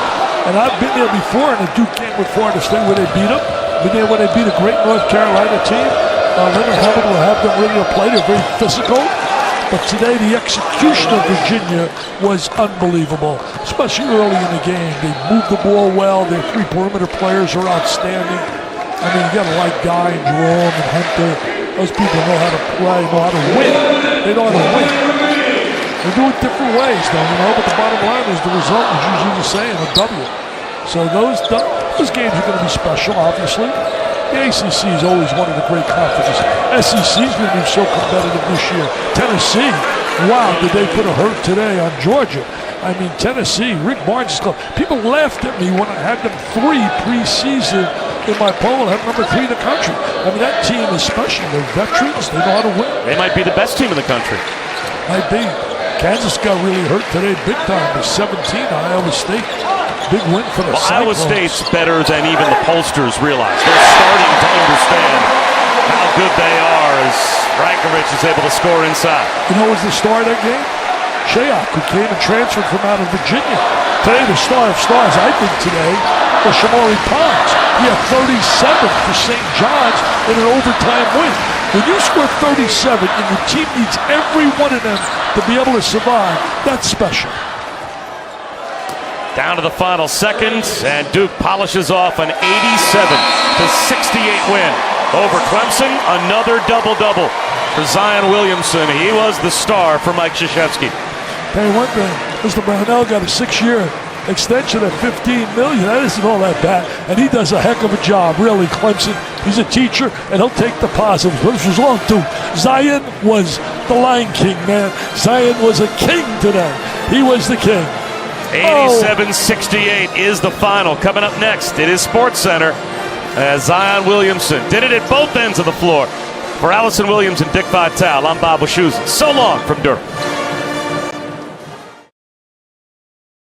And I've been there before in a Duke game with Florida State where they beat them. Been there when they beat a great North Carolina team. Leonard Hamilton will have them ready to play. They're very physical. But today, the execution of Virginia was unbelievable, especially early in the game. They moved the ball well. Their 3 perimeter players are outstanding. I mean, you got to like Guy and Jerome and Hunter. Those people know how to play, know how to win. They know how to win. They do it different ways, though, but the bottom line is the result is usually the same, a W. So those games are going to be special, obviously. The ACC is always one of the great conferences. SEC is going to be so competitive this year. Tennessee, wow, did they put a hurt today on Georgia? I mean, Tennessee, Rick Barnes' club. People laughed at me when I had them 3 preseason in my poll. I have number 3 in the country. I mean, that team is special. They're veterans. They know how to win. They might be the best team in the country. Might be. Kansas got really hurt today big time. They're 17, Iowa State. Big win for the Cyclones. Iowa State's better than even the pollsters realize. They're starting to understand how good they are as Rankovich is able to score inside. You know who was the star of that game? Shayok, who came and transferred from out of Virginia. Today, the star of stars, I think today, was Shamori Pons. He had 37 for St. John's in an overtime win. When you score 37 and your team needs every one of them to be able to survive, that's special. Down to the final seconds, and Duke polishes off an 87-68 win over Clemson. Another double-double for Zion Williamson. He was the star for Mike Krzyzewski. Tell you one thing, Mr. Brownell got a 6-year extension at $15 million. That isn't all that bad, and he does a heck of a job, really. Clemson, he's a teacher, and he'll take the positives. But this was long, too. Zion was the Lion King, man. Zion was a king today. He was the king. 87-68 is the final. Coming up next, it is SportsCenter. Zion Williamson did it at both ends of the floor. For Allison Williams and Dick Vitale, I'm Bob Wischusen. So long from Durham.